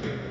Sorry.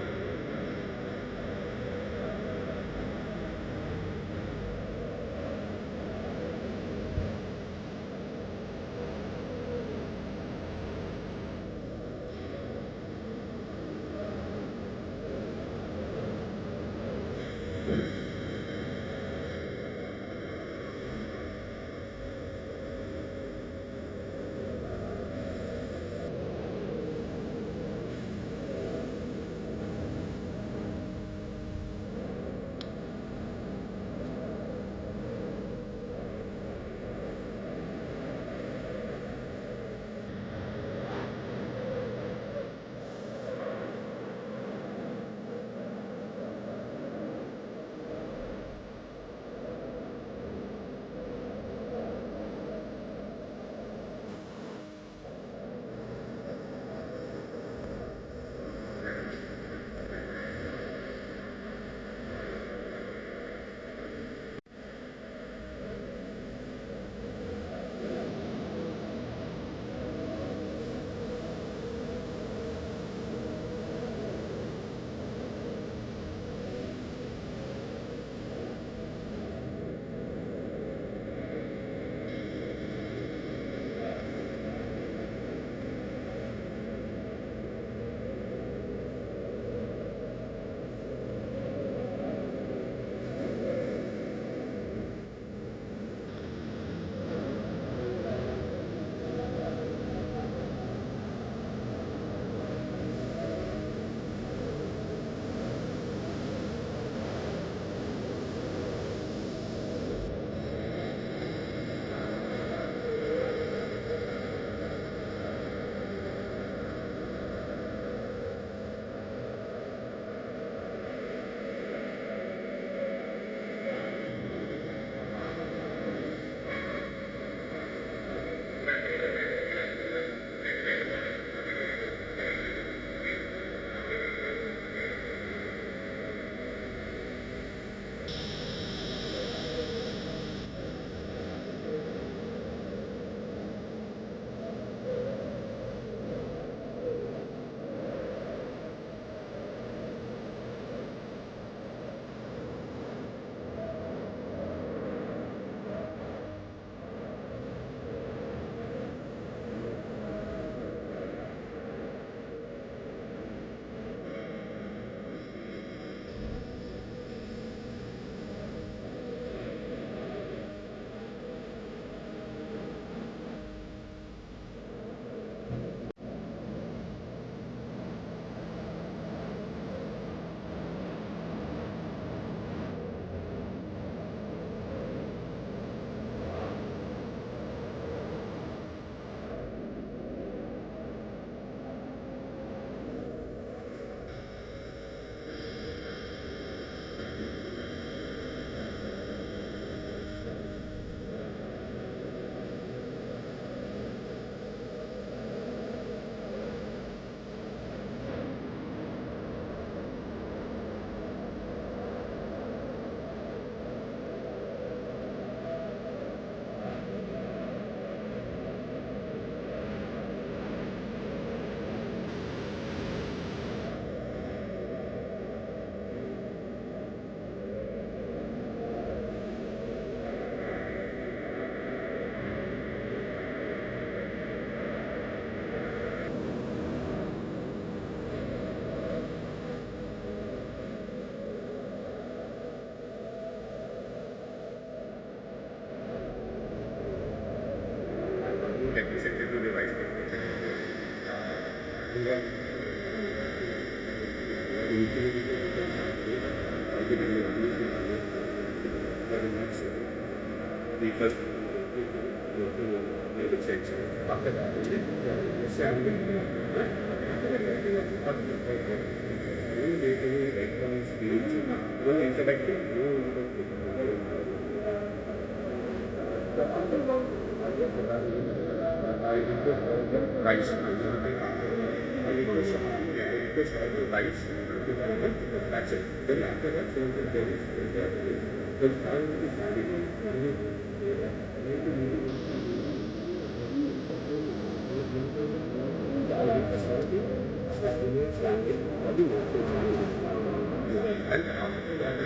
And after that,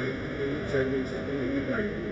Chinese like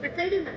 అటు side ఉందా?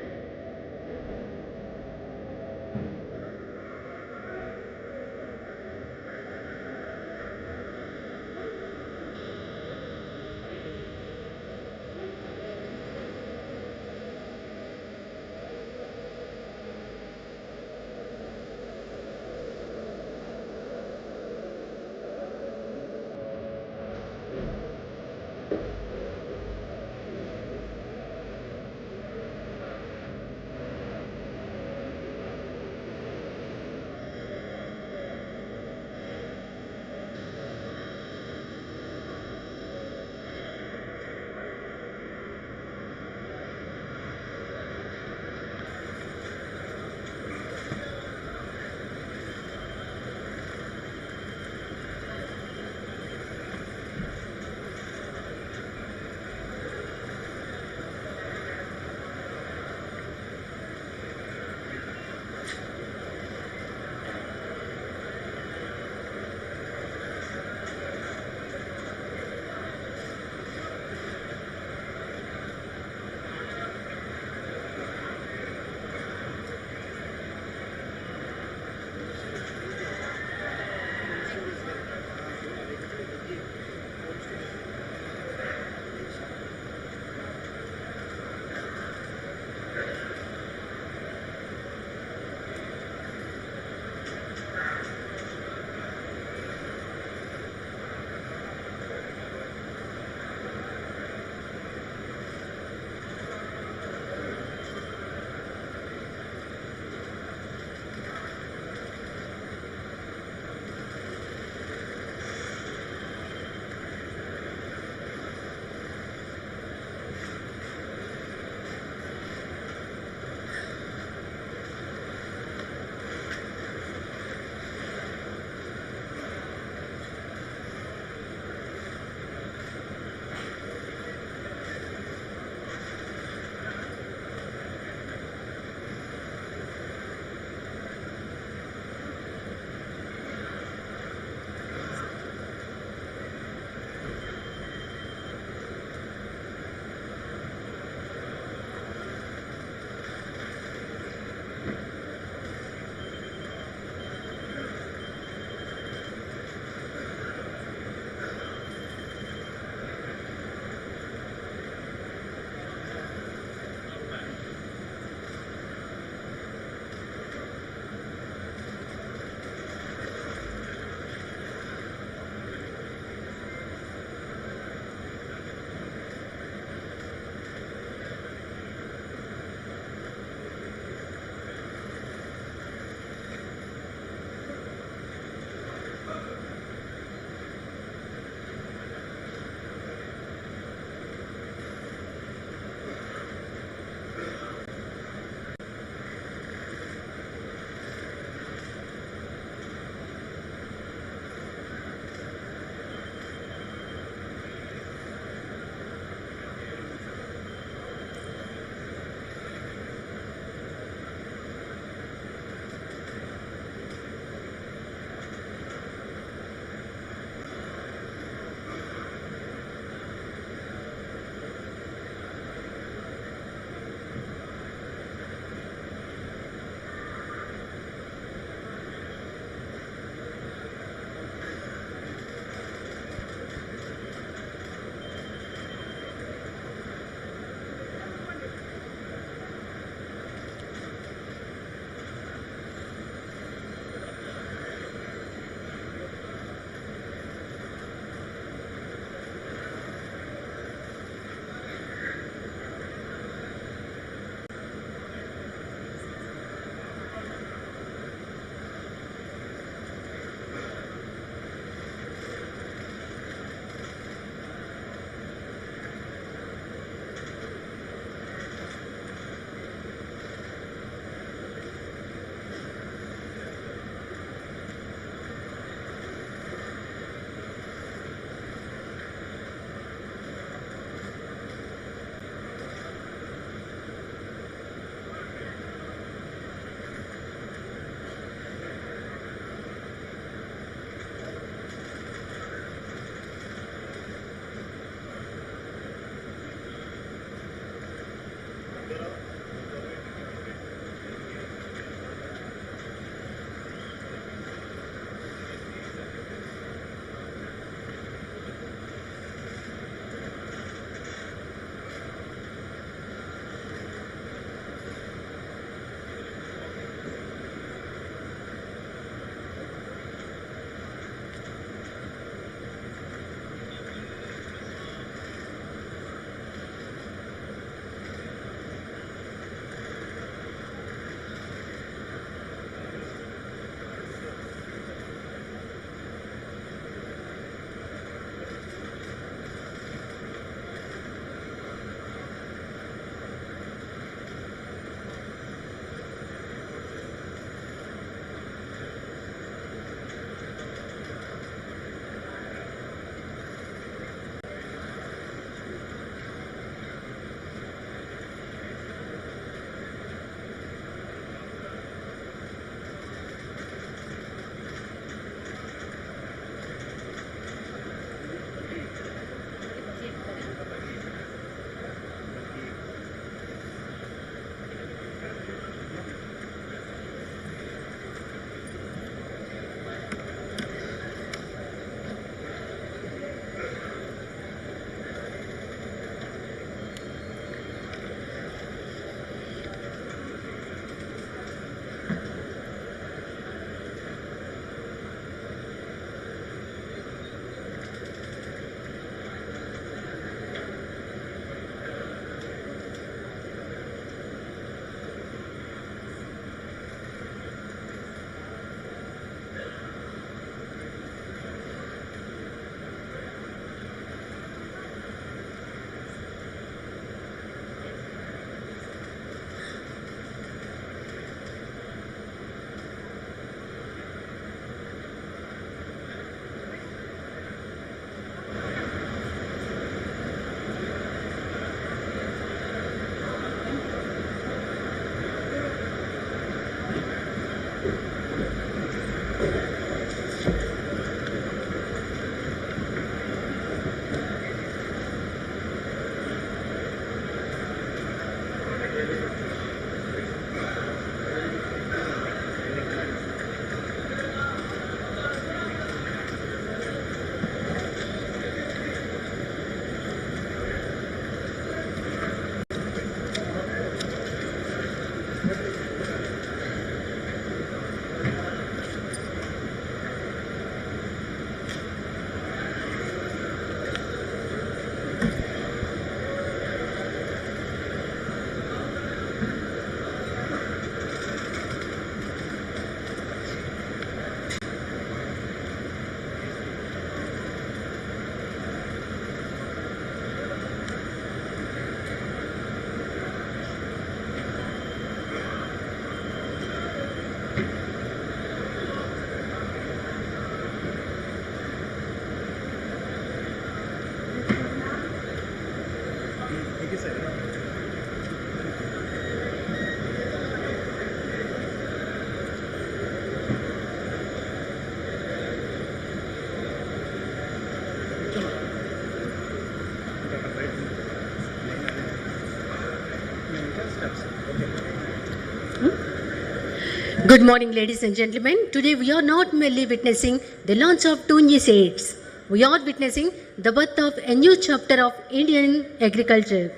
Good morning, ladies and gentlemen. Today we are not merely witnessing the launch of two new states. We are witnessing the birth of a new chapter of Indian agriculture.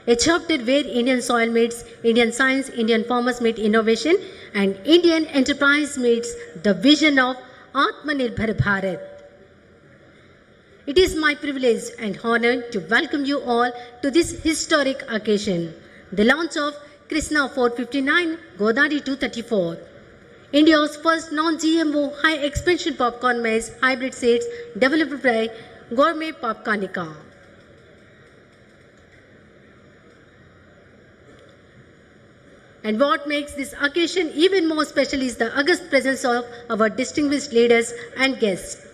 A chapter where Indian soil meets Indian science, Indian farmers meet innovation, and Indian enterprise meets the vision of Atmanirbhar Bharat. It is my privilege and honor to welcome you all to this historic occasion, the launch of Krishna 459, Godari 234. India's first non-GMO high expansion popcorn maize hybrid seeds developed by Gourmet Popcornica. And what makes this occasion even more special is the august presence of our distinguished leaders and guests.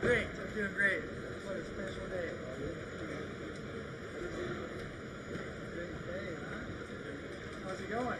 Great, I'm doing great. What a special day. Great day, huh? How's it going?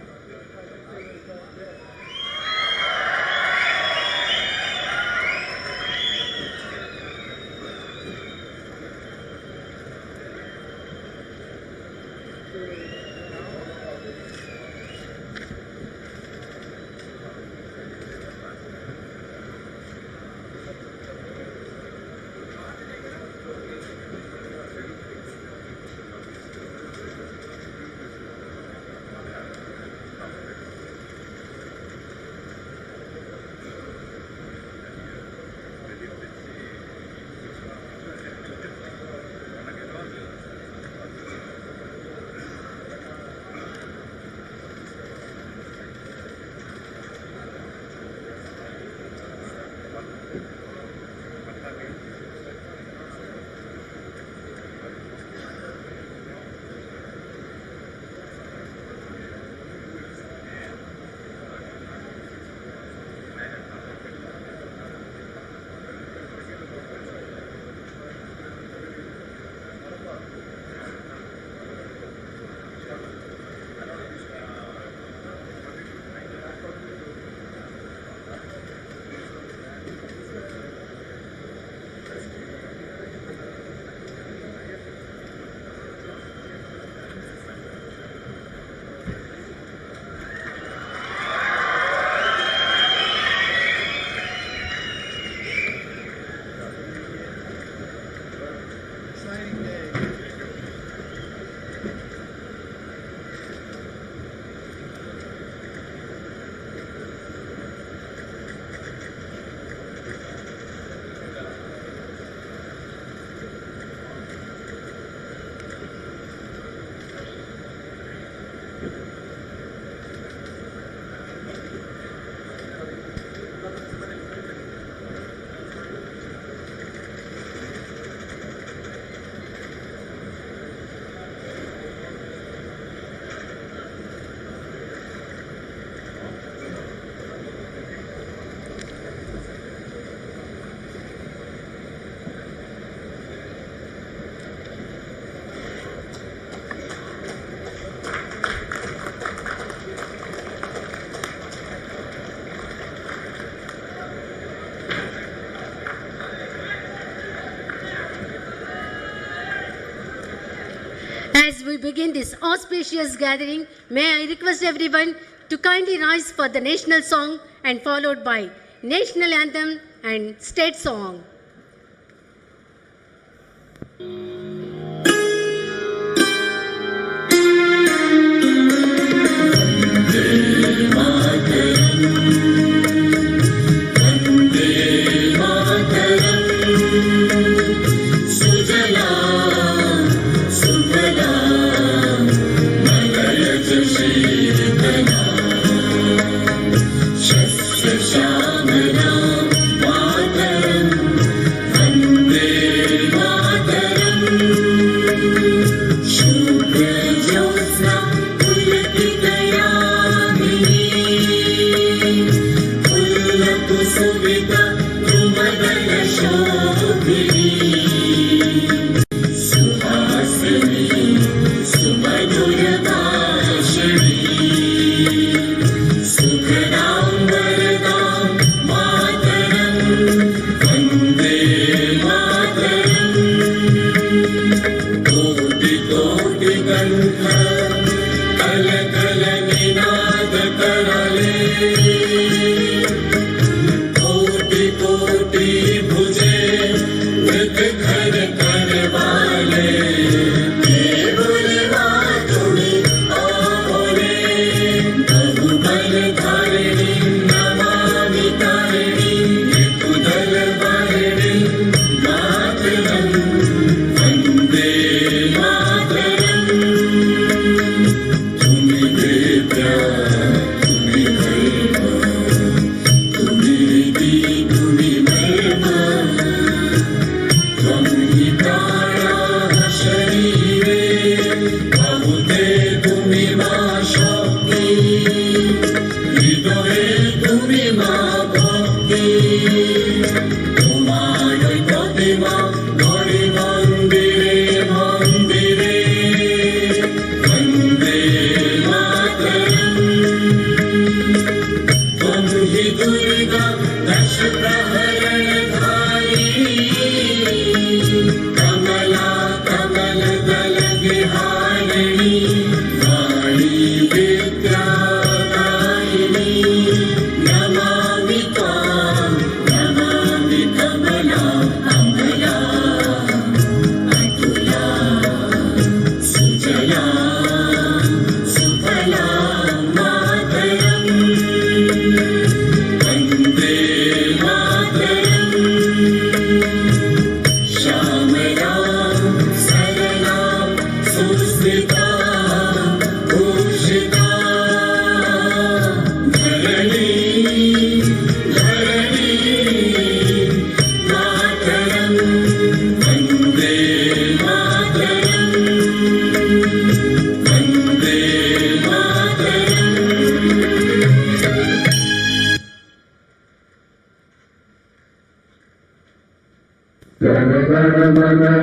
As we begin this auspicious gathering, may I request everyone to kindly rise for the national song and followed by national anthem and state song.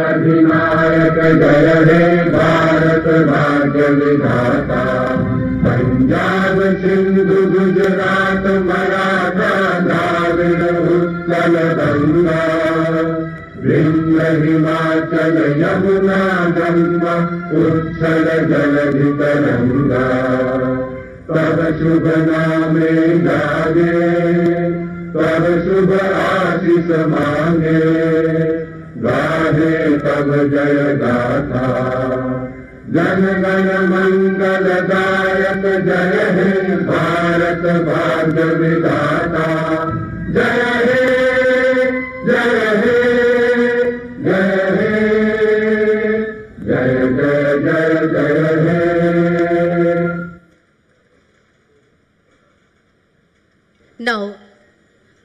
अधिनायक जय हे भारत भाग्य विधाता। पंजाब सिंधु गुजरात मराठा द्राविड़ उत्कल गंगा, विंध्य हिमाचल यमुना गंगा उत्कल जलधि तरंगा। तब शुभ नामे गावे, तब शुभ आशीष मांगे, गाहे तब जय गाथा। जन गण मंगल दायक जय हे भारत भाग्य विधाता। जय हे जय हे जय हे जय जय जय जय हे। Now,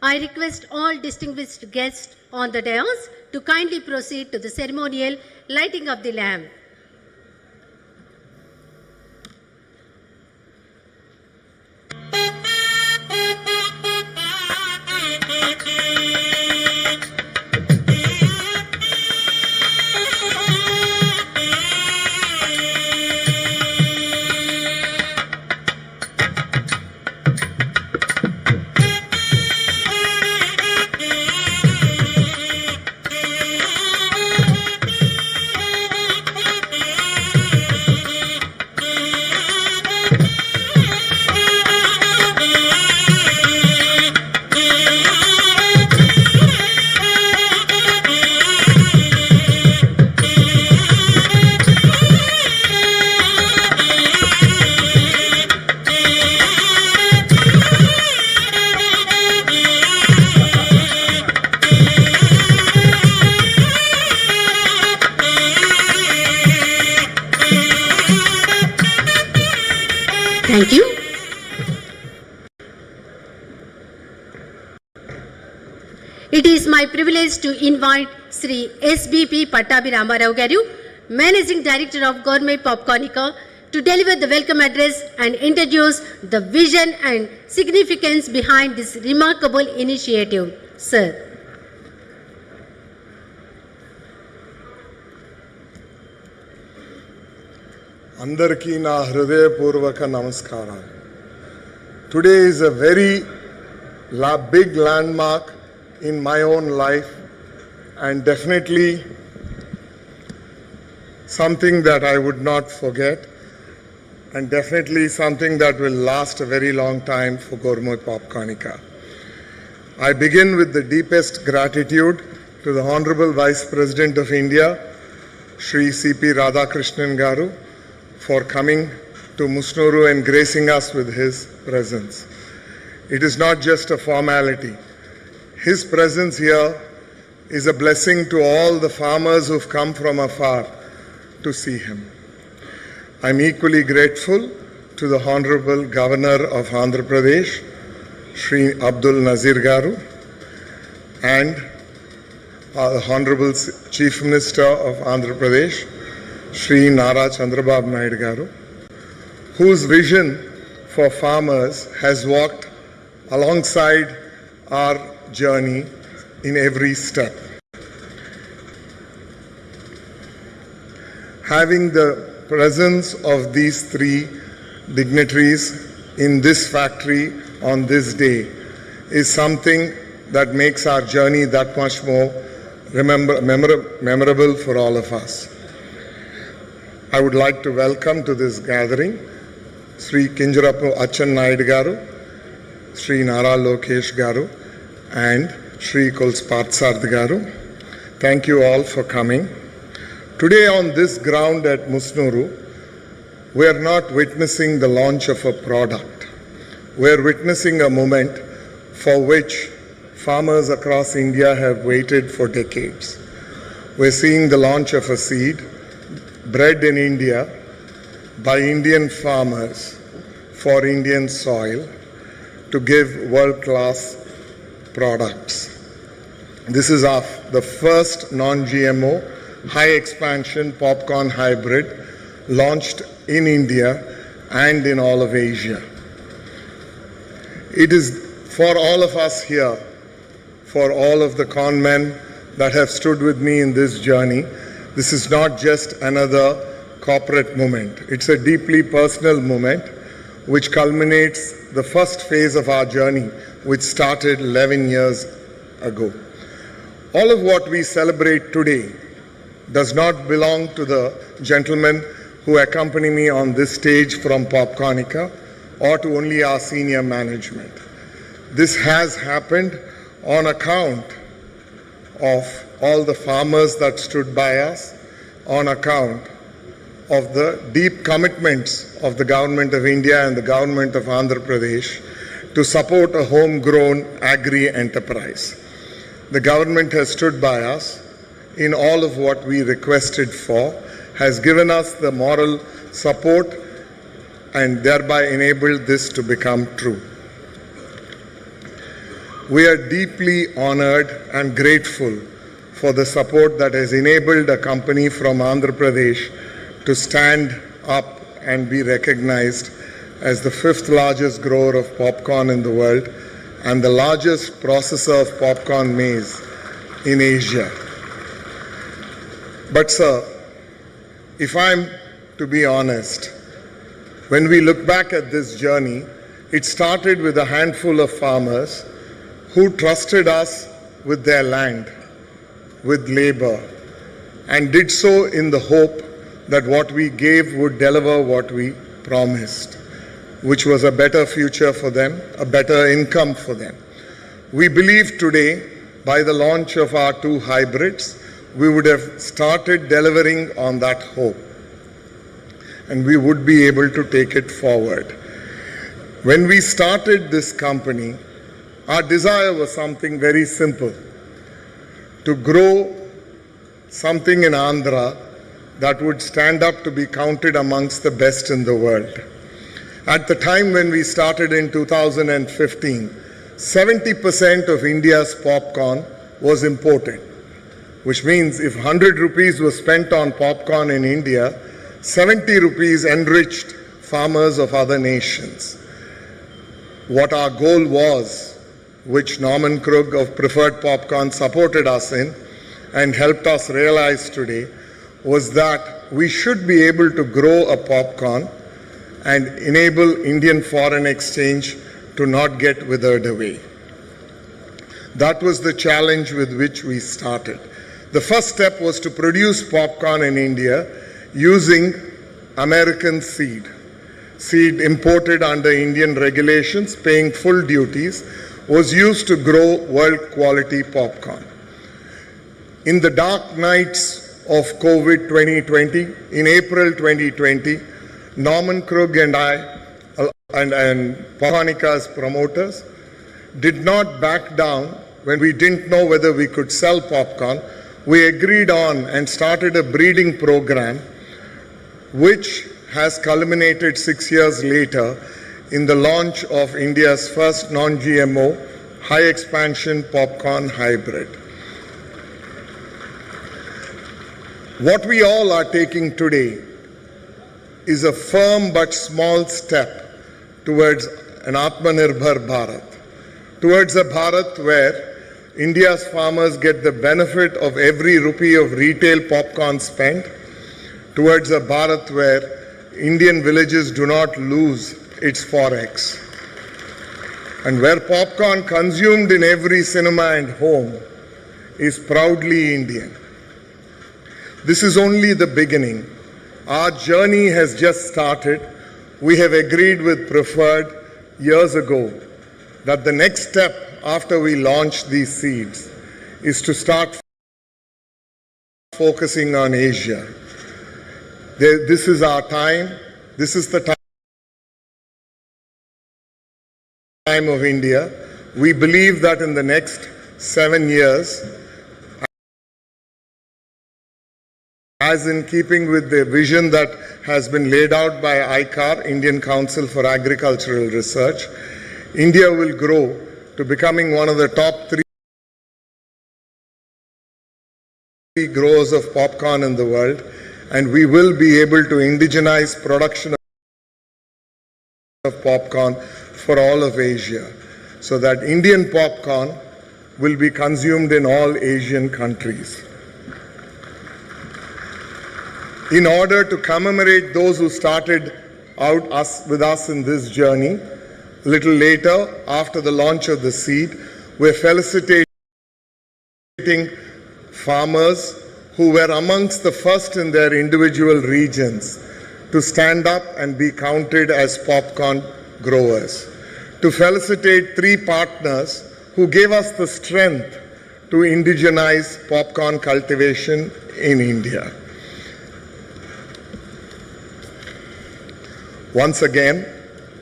I request all distinguished guests on the dais to kindly proceed to the ceremonial lighting of the lamp. Thank you. It is my privilege to invite Sri SBP Pattabi Ramarao Garu, Managing Director of Gourmet Popcornica, to deliver the welcome address and introduce the vision and significance behind this remarkable initiative. Sir. అందరికీ నా హృదయపూర్వక నమస్కారాలు. Today is a very big landmark in my own life and definitely something that I would not forget and definitely something that will last a very long time for Gourmet Popcornica. I begin with the deepest gratitude to the Honorable Vice President of India, Shri C.P. Radhakrishnan Garu, for coming to Musnuru and gracing us with his presence. It is not just a formality. His presence here is a blessing to all the farmers who've come from afar to see him. I'm equally grateful to the Honorable Governor of Andhra Pradesh, Shri Abdul Nazir Garu, and the Honorable Chief Minister of Andhra Pradesh, Shri Chandrababu Naidu Garu, whose vision for farmers has walked alongside our journey in every step. Having the presence of these three dignitaries in this factory on this day is something that makes our journey that much more memorable for all of us. I would like to welcome to this gathering Sri Chandrababu Achan Naidu Garu, Sri Nara Lokesh Garu, and Sri Kolspatsarth Garu. Thank you all for coming. Today on this ground at Musnuru, we are not witnessing the launch of a product. We are witnessing a moment for which farmers across India have waited for decades. We are seeing the launch of a seed bred in India by Indian farmers for Indian soil to give world-class products. This is the first non-GMO high-expansion popcorn hybrid launched in India and in all of Asia. It is for all of us here, for all of the con men that have stood with me in this journey, this is not just another corporate moment. It's a deeply personal moment which culminates the first phase of our journey, which started 11 years ago. All of what we celebrate today does not belong to the gentlemen who accompany me on this stage from Popcornica or to only our senior management. This has happened on account of all the farmers that stood by us, on account of the deep commitments of the Government of India and the Government of Andhra Pradesh to support a homegrown agri-enterprise. The government has stood by us in all of what we requested for, has given us the moral support and thereby enabled this to become true. We are deeply honored and grateful for the support that has enabled a company from Andhra Pradesh to stand up and be recognized as the 5th largest grower of popcorn in the world and the largest processor of popcorn maize in Asia. But sir, if I'm to be honest, when we look back at this journey, it started with a handful of farmers who trusted us with their land, with labor, and did so in the hope that what we gave would deliver what we promised, which was a better future for them, a better income for them. We believe today, by the launch of our 2 hybrids, we would have started delivering on that hope, and we would be able to take it forward. When we started this company, our desire was something very simple: to grow something in Andhra that would stand up to be counted amongst the best in the world. At the time when we started in 2015, 70% of India's popcorn was imported, which means if 100 rupees was spent on popcorn in India, 70 rupees enriched farmers of other nations. What our goal was, which Norman Krug of Preferred Popcorn supported us in and helped us realize today, was that we should be able to grow a popcorn and enable Indian foreign exchange to not get withered away. That was the challenge with which we started. The first step was to produce popcorn in India using American seed imported under Indian regulations, paying full duties, was used to grow world quality popcorn. In the dark nights of COVID 2020, in April 2020, Norman Krug and I and Popcornica's promoters did not back down when we didn't know whether we could sell popcorn. We agreed on and started a breeding program which has culminated 6 years later in the launch of India's first non-GMO high expansion popcorn hybrid. What we all are taking today is a firm but small step towards an Atmanirbhar Bharat, towards a Bharat where India's farmers get the benefit of every rupee of retail popcorn spent, towards a Bharat where Indian villages do not lose its forex, and where popcorn consumed in every cinema and home is proudly Indian. This is only the beginning. Our journey has just started. We have agreed with Preferred years ago that the next step after we launch these seeds is to start focusing on Asia. This is our time. This is the time of India. We believe that in the next 7 years, as in keeping with the vision that has been laid out by ICAR, Indian Council for Agricultural Research, India will grow to becoming one of the top 3 growers of popcorn in the world, and we will be able to indigenize production of popcorn for all of Asia, so that Indian popcorn will be consumed in all Asian countries. In order to commemorate those who started out with us in this journey, a little later, after the launch of the seed, we're felicitating farmers who were amongst the first in their individual regions to stand up and be counted as popcorn growers. To felicitate 3 partners who gave us the strength to indigenize popcorn cultivation in India. Once again,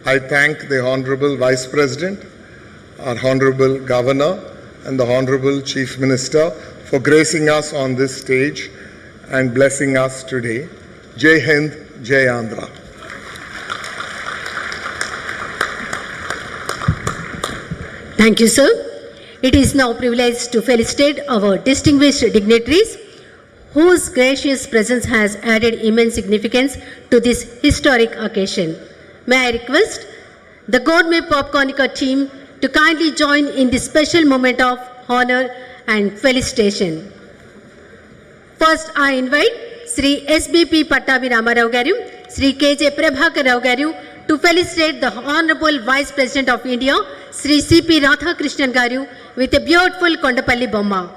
I thank the Honorable Vice President, our Honorable Governor, and the Honorable Chief Minister for gracing us on this stage and blessing us today. Jai Hind, Jai Andhra. Thank you, sir. It is now a privilege to felicitate our distinguished dignitaries whose gracious presence has added immense significance to this historic occasion. May I request the Gourmet Popcornica team to kindly join in this special moment of honor and felicitation. First, I invite Sri SBP Pattavi Ramarao Garu, Sri KJ Prabhakar Rao Garu to felicitate the Honorable Vice President of India, Sri CP Radhakrishnan Garu, with a beautiful Kondapalli Bomma.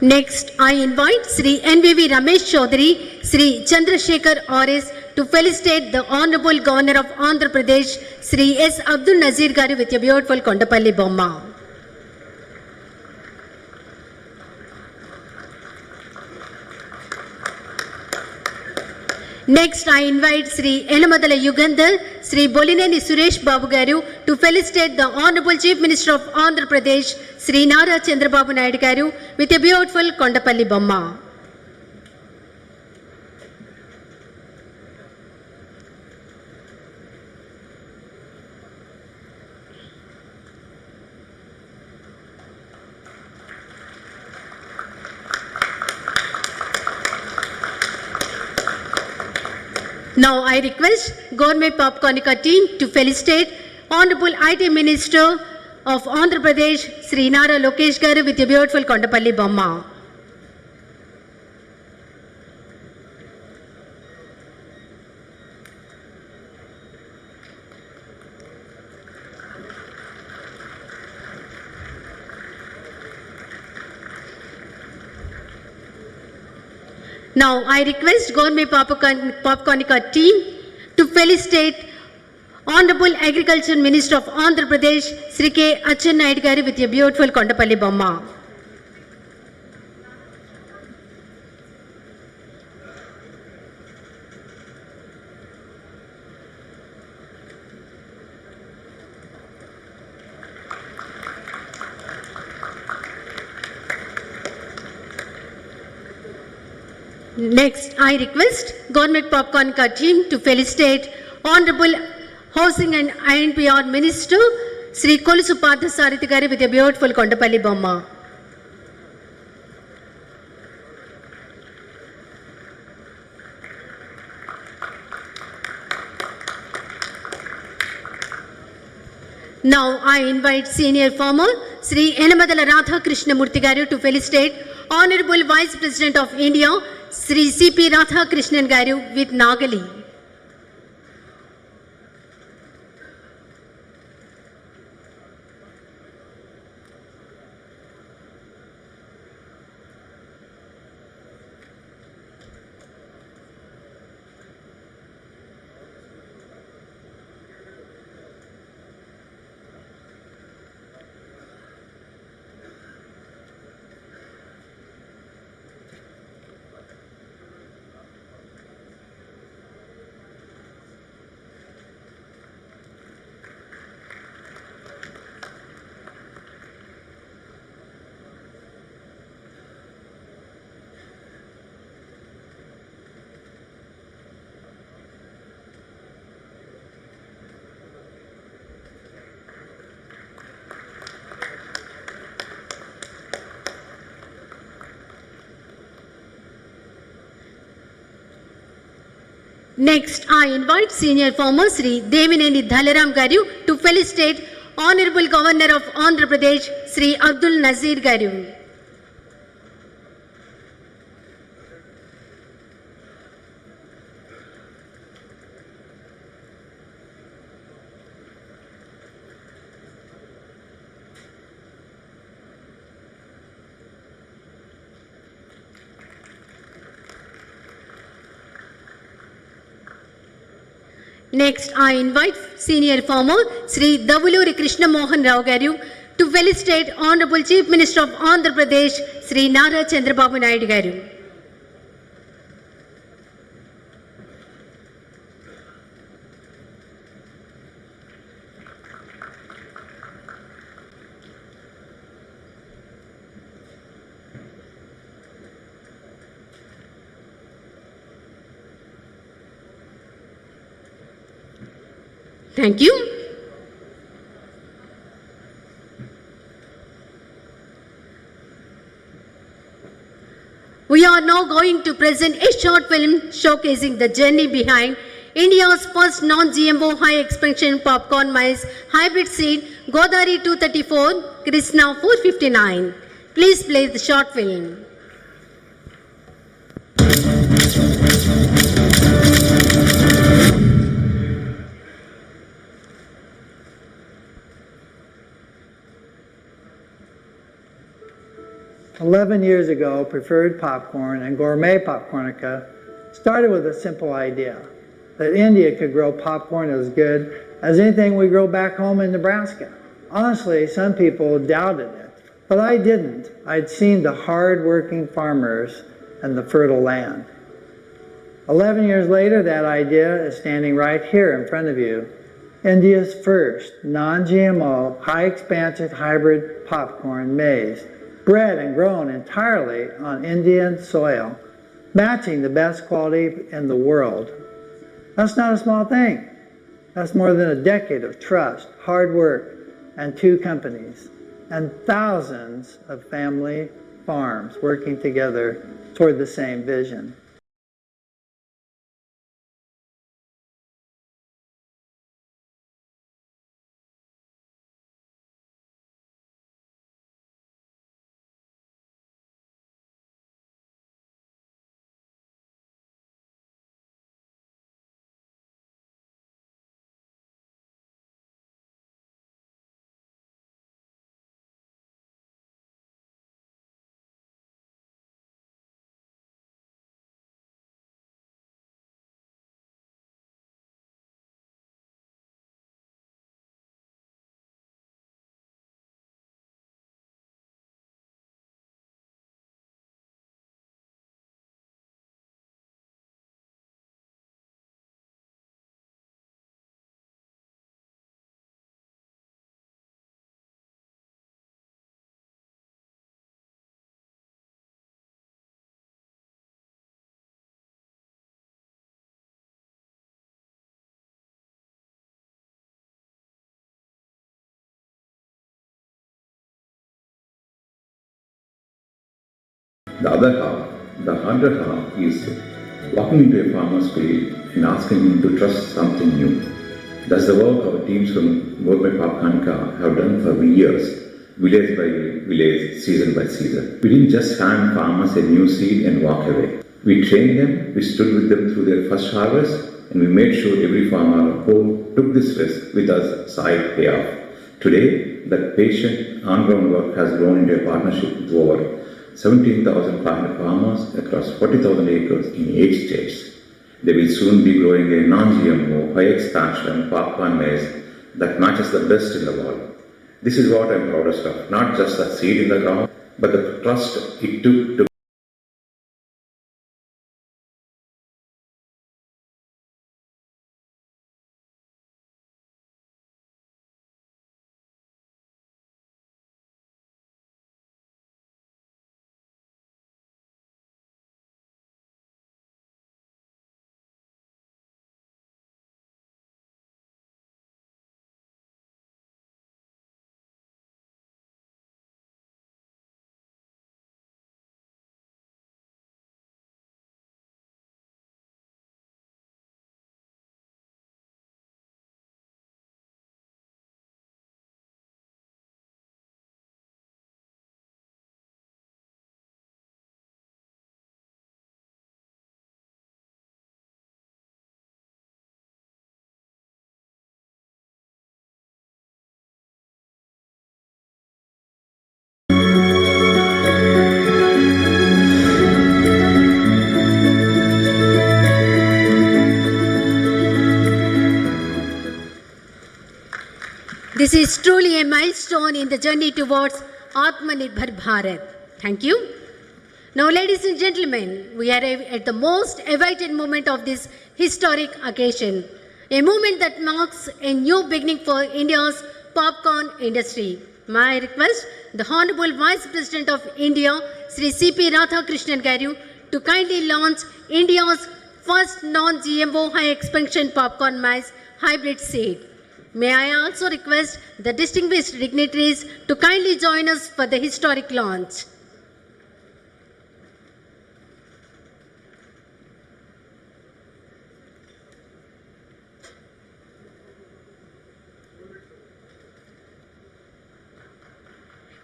Next, I invite Sri NVV Ramesh Chaudhary, Sri Chandrasekhar RS to felicitate the Honorable Governor of Andhra Pradesh, Sri S. Abdul Nazir Garu with a beautiful Kondapalli Bomma. Next, I invite Sri Enamadala Yugandhar, Sri Bolineni Suresh Babu Garu to felicitate the Honorable Chief Minister of Andhra Pradesh, Sri Nara Chandrababu Naidu Garu with a beautiful Kondapalli Bomma. Now I request Gourmet Popcornica team to felicitate Honorable IT Minister of Andhra Pradesh, Sri Nara Lokesh Garu with a beautiful Kondapalli Bomma. Now I request Gourmet Popcornica team to felicitate Honorable Agriculture Minister of Andhra Pradesh, Sri K. Naidu Garu with a beautiful Kondapalli Bomma. Next, I request Gourmet Popcornica team to felicitate Honorable Housing and INPR Minister Sri Kolusu Parthasarathy Garu with a beautiful Kondapalli Bomma. Now I invite Senior Farmer Sri Enamadala Radha Krishnamurthy Garu to felicitate Honorable Vice President of India Sri C.P. Radha Krishnan Garu with Nagali. Next, I invite Senior Farmer Sri Devineni Dhalaram Garu to felicitate Honorable Governor of Andhra Pradesh Sri Abdul Nazir Garu. Next, I invite Senior Farmer Sri Davuluri Krishna Mohan Rao Garu to felicitate Honorable Chief Minister of Andhra Pradesh Sri Nara Chandrababu Naidu Garu. Thank you. We are now going to present a short film showcasing the journey behind India's first non-GMO high expansion popcorn maize hybrid seed Godari 234 Krishna 459. Please play the short film. "11 years ago, Preferred Popcorn and Gourmet Popcornica started with a simple idea, that India could grow popcorn as good as anything we grow back home in Nebraska. Honestly, some people doubted it, but I didn't. I'd seen the hard-working farmers and the fertile land. 11 years later, that idea is standing right here in front of you. India's first non-GMO, high-expansion hybrid popcorn maize, bred and grown entirely on Indian soil, matching the best quality in the world. That's not a small thing. That's more than a decade of trust, hard work, and 2 companies, and thousands of family farms working together toward the same vision. The other half, the harder half, is walking into a farmer's field and asking him to trust something new. That's the work our teams from Gourmet Popcornica have done for years, village by village, season by season. We didn't just hand farmers a new seed and walk away. We trained them, we stood with them through their first harvest, and we made sure every farmer who took this risk with us saw it pay off. Today, that patient on-ground work has grown into a partnership with over 17,500 farmers across 40,000 acres in 8 states. They will soon be growing a non-GMO, high-expansion popcorn maize that matches the best in the world. This is what I'm proudest of, not just the seed in the ground, but the trust it took to This is truly a milestone in the journey towards Atmanirbhar Bharat. Thank you. Now, ladies and gentlemen, we arrive at the most awaited moment of this historic occasion, a moment that marks a new beginning for India's popcorn industry. May I request the Honorable Vice President of India, Sri C.P. Radhakrishnan Garu, to kindly launch India's first non-GMO high-expansion popcorn maize hybrid seed. May I also request the distinguished dignitaries to kindly join us for the historic launch.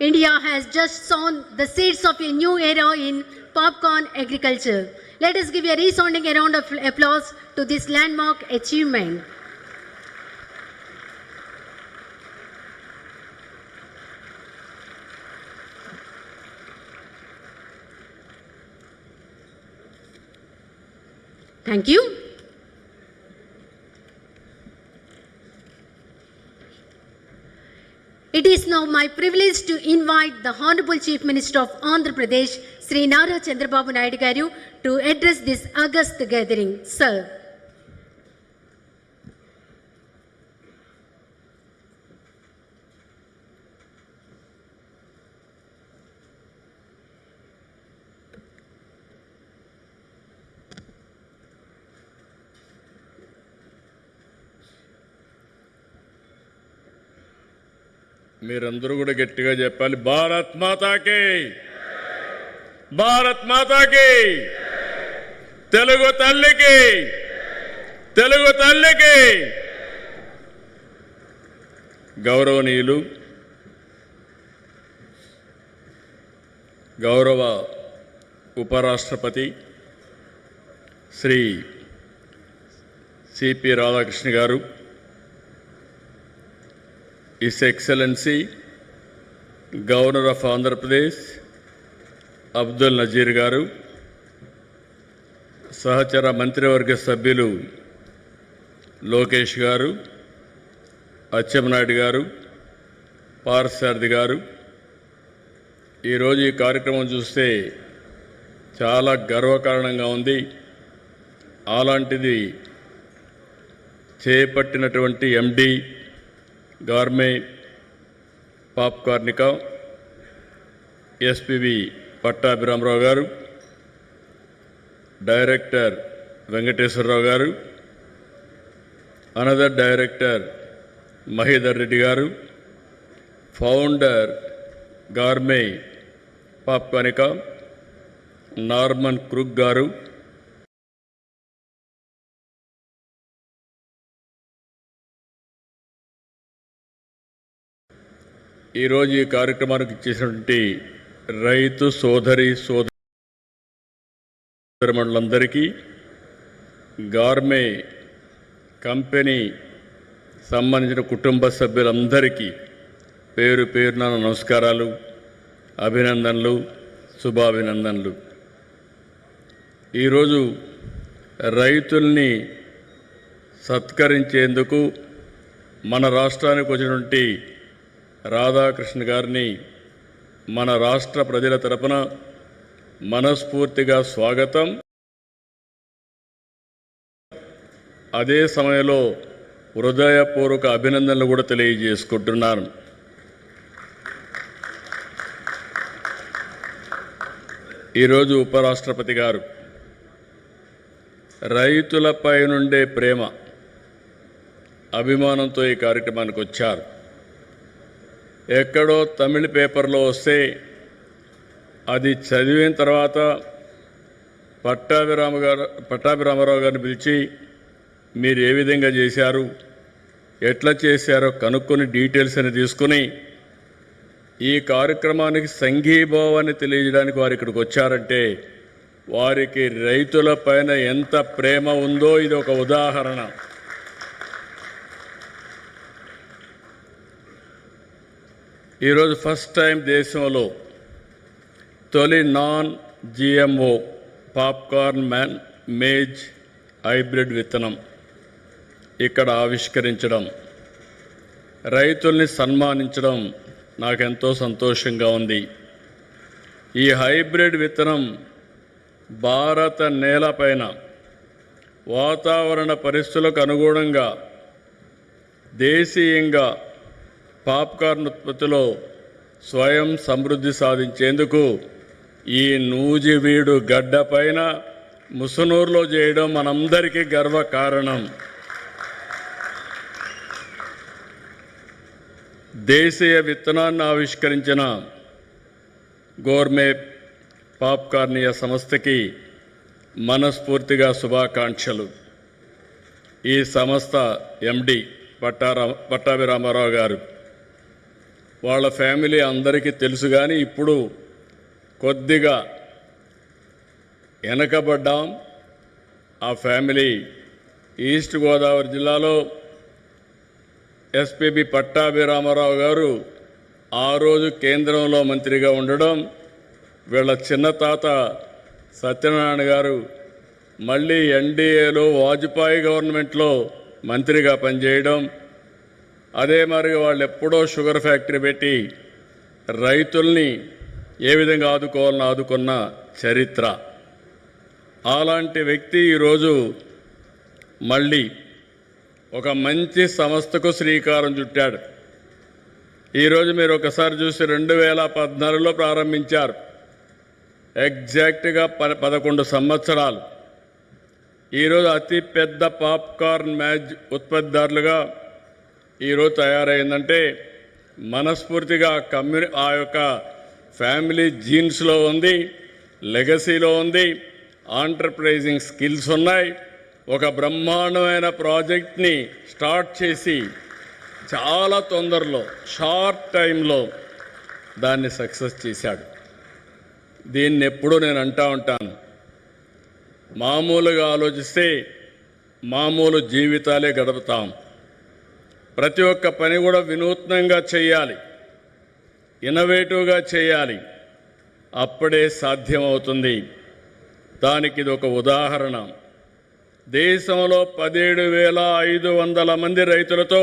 India has just sown the seeds of a new era in popcorn agriculture. Let us give a resounding round of applause to this landmark achievement. Thank you. It is now my privilege to invite the Honorable Chief Minister of Andhra Pradesh, Sri Nara Chandrababu Naidu Garu, to address this august gathering. Sir. మీరందరూ కూడా గట్టిగా చెప్పాలి, భారత్ మాతాకి, భారత్ మాతాకి, తెలుగు తల్లికి, తెలుగు తల్లికి. గౌరవనీయులు, గౌరవ ఉపరాష్ట్రపతి శ్రీ సిపి రాధాకృష్ణ గారు, His Excellency Governor of Andhra Pradesh Abdul Nazir Garu, సహచర మంత్రివర్గ సభ్యులు లోకేష్ గారు, అచ్చెన్నాయుడు గారు, పార్సారథి గారు, ఈరోజు ఈ కార్యక్రమం చూస్తే చాలా గర్వకారణంగా ఉంది. అలాంటిది చేపట్టినటువంటి ఎండి Gourmet Popcornica ఎస్పీవి పట్టాభిరామరావు గారు, డైరెక్టర్ వెంకటేశ్వరరావు గారు, అనదర్ డైరెక్టర్ మహేదర్ రెడ్డి గారు, founder Gourmet Popcornica Norman crook గారు, ఈరోజు ఈ కార్యక్రమానికి ఇచ్చేసినటువంటి రైతు సోదరులందరికీ, గార్మే కంపెనీ సంబంధించిన కుటుంబ సభ్యులందరికీ పేరు పేరున నమస్కారాలు, అభినందనలు, శుభాభినందనలు. ఈరోజు రైతుల్ని సత్కరించేందుకు మన రాష్ట్రానికి వచ్చినటువంటి రాధాకృష్ణ గారిని మన రాష్ట్ర ప్రజల తరపున మనస్ఫూర్తిగా స్వాగతం. అదే సమయంలో హృదయపూర్వక అభినందనలు కూడా తెలియజేసుకుంటున్నాను. ఈరోజు ఉపరాష్ట్రపతి గారు రైతులపై నుండే ప్రేమ, అభిమానంతో ఈ కార్యక్రమానికి వచ్చారు. ఎక్కడో తమిళ పేపర్లో వస్తే అది చదివిన తర్వాత పట్టాభిరామారావు గారిని పిలిచి మీరు ఏ విధంగా చేశారు, ఎట్లా చేశారో కనుక్కొని డీటెయిల్స్ అని తీసుకుని ఈ కార్యక్రమానికి సంఘీభావాన్ని తెలియజేయడానికి వారు ఇక్కడికి వచ్చారంటే వారికి రైతుల పైన ఎంత ప్రేమ ఉందో ఇది ఒక ఉదాహరణ. ఈరోజు ఫస్ట్ టైం దేశంలో తొలి non-GMO పాప్కార్న్ మేజ్ హైబ్రిడ్ విత్తనం ఇక్కడ ఆవిష్కరించడం, రైతుల్ని సన్మానించడం నాకెంతో సంతోషంగా ఉంది. ఈ హైబ్రిడ్ విత్తనం భారత నేలపైన వాతావరణ పరిస్థితులకు అనుగుణంగా దేశీయంగా పాప్కార్న్ ఉత్పత్తిలో స్వయం సమృద్ధి సాధించేందుకు ఈ నూజివీడు గడ్డపైన ముసునూరులో చేయడం మనందరికీ గర్వకారణం. దేశీయ విత్తనాన్ని ఆవిష్కరించిన గోర్మే పాప్కార్నియా సంస్థకి మనస్ఫూర్తిగా శుభాకాంక్షలు. ఈ సంస్థ ఎండి పట్టాభిరామారావు గారు, వాళ్ళ ఫ్యామిలీ అందరికీ తెలుసు, కానీ ఇప్పుడు కొద్దిగా వెనకబడ్డాం. ఆ ఫ్యామిలీ ఈస్ట్ గోదావరి జిల్లాలో ఎస్పీబీ పట్టాభిరామారావు గారు ఆ రోజు కేంద్రంలో మంత్రిగా ఉండడం, వీళ్ళ చిన్న తాత సత్యనారాయణ గారు మళ్ళీ ఎన్డీఏలో వాజ్పేయి గవర్నమెంట్లో మంత్రిగా పనిచేయడం, అదే మరి వాళ్ళు ఎప్పుడో షుగర్ ఫ్యాక్టరీ పెట్టి రైతుల్ని ఏ విధంగా ఆదుకోవాలని ఆదుకున్న చరిత్ర. అలాంటి వ్యక్తి ఈరోజు మళ్ళీ ఒక మంచి సంస్థకు శ్రీకారం చుట్టాడు. ఈరోజు మీరు ఒకసారి చూసి 2014లో ప్రారంభించారు. ఎగ్జాక్ట్గా 11 సంవత్సరాలు. ఈరోజు అతి పెద్ద పాప్కార్న్ మ్యాజ్ ఉత్పత్తిదారులుగా ఈరోజు తయారైందంటే మనస్ఫూర్తిగా ఆ యొక్క ఫ్యామిలీ జీన్స్లో ఉంది, లెగసీలో ఉంది, ఆంటర్ప్రైజింగ్ స్కిల్స్ ఉన్నాయి. ఒక బ్రహ్మాండమైన ప్రాజెక్ట్ని స్టార్ట్ చేసి చాలా తొందరలో షార్ట్ టైంలో దాన్ని సక్సెస్ చేశాడు. దీన్ని ఎప్పుడూ నేను అంటూ ఉంటాను, మామూలుగా ఆలోచిస్తే మామూలు జీవితాలే గడుపుతాం. ప్రతి ఒక్క పని కూడా వినూత్నంగా చేయాలి, ఇన్నోవేటివ్గా చేయాలి, అప్పుడే సాధ్యమవుతుంది. దానికి ఇది ఒక ఉదాహరణ. దేశంలో 17,500 మంది రైతులతో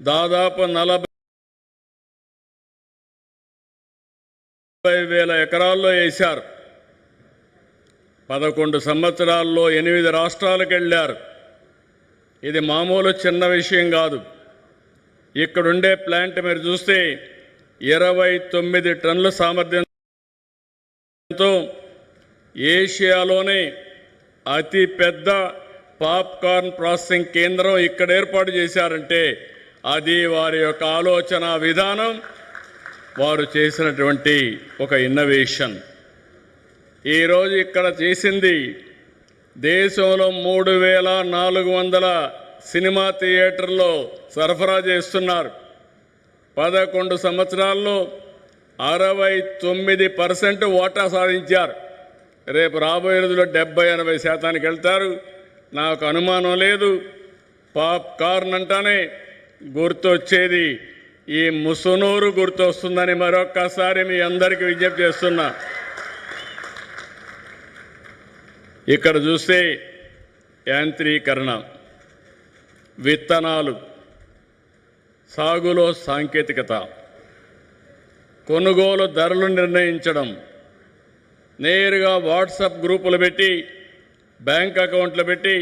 దాదాపు 40,000 ఎకరాల్లో వేశారు. 11 సంవత్సరాల్లో 8 రాష్ట్రాలకు వెళ్ళారు. ఇది మామూలు చిన్న విషయం కాదు. ఇక్కడుండే ప్లాంట్ మీరు చూస్తే 29 టన్నుల సామర్థ్యంతో ఏషియాలోనే అతి పెద్ద పాప్కార్న్ ప్రాసెసింగ్ కేంద్రం ఇక్కడ ఏర్పాటు చేశారంటే అది వారి యొక్క ఆలోచన విధానం, వారు చేసినటువంటి ఒక ఇన్నోవేషన్. ఈరోజు ఇక్కడ చేసింది దేశంలో 3,400 సినిమా థియేటర్లో సరఫరా చేస్తున్నారు. 11 సంవత్సరాల్లో 69% ఓటా సాధించారు. రేపు రాబోయే రోజుల్లో 70-80% వెళ్తారు. నాకు అనుమానం లేదు. పాప్కార్న్ అంటానే గుర్తొచ్చేది ఈ ముసునూరు గుర్తొస్తుందని మరొక్కసారి మీ అందరికీ విజ్ఞప్తి చేస్తున్నా. ఇక్కడ చూస్తే యాంత్రీకరణ, విత్తనాలు, సాగులో సాంకేతికత, కొనుగోలు ధరలు నిర్ణయించడం, నేరుగా వాట్సాప్ గ్రూపులు పెట్టి బ్యాంక్ అకౌంట్లు పెట్టి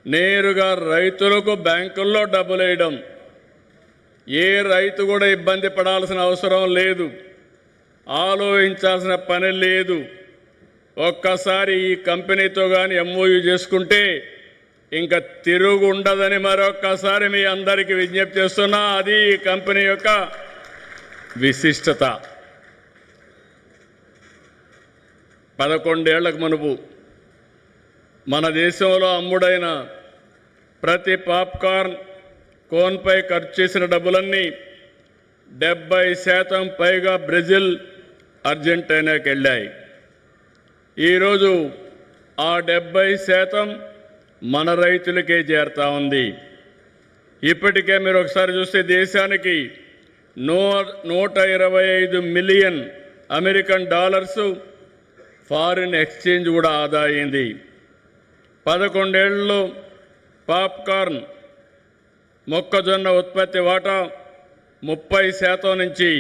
నేరుగా రైతులకు బ్యాంకుల్లో డబ్బులు వేయడం. ఏ రైతు కూడా ఇబ్బంది పడాల్సిన అవసరం లేదు, ఆలోచించాల్సిన పని లేదు. ఒక్కసారి ఈ కంపెనీతో కానీ MOU చేసుకుంటే ఇంకా తిరుగు ఉండదని మరొక్కసారి మీ అందరికీ విజ్ఞప్తి చేస్తున్నా. అది ఈ కంపెనీ యొక్క విశిష్టత. 11 ఏళ్లకు మునుపు మన దేశంలో అమ్ముడైన ప్రతి పాప్కార్న్ కోన్పై ఖర్చు చేసిన డబ్బులన్నీ 70% పైగా బ్రెజిల్, అర్జెంటీనాకి వెళ్ళాయి. ఈరోజు ఆ 70% మన రైతులకే చేరుతా ఉంది. ఇప్పటికే మీరు ఒకసారి చూస్తే దేశానికి 125 million American dollars foreign exchange కూడా ఆదా అయింది. 11 ఏళ్లలో పాప్కార్న్ మొక్కజొన్న ఉత్పత్తి వాటా 30% నుంచి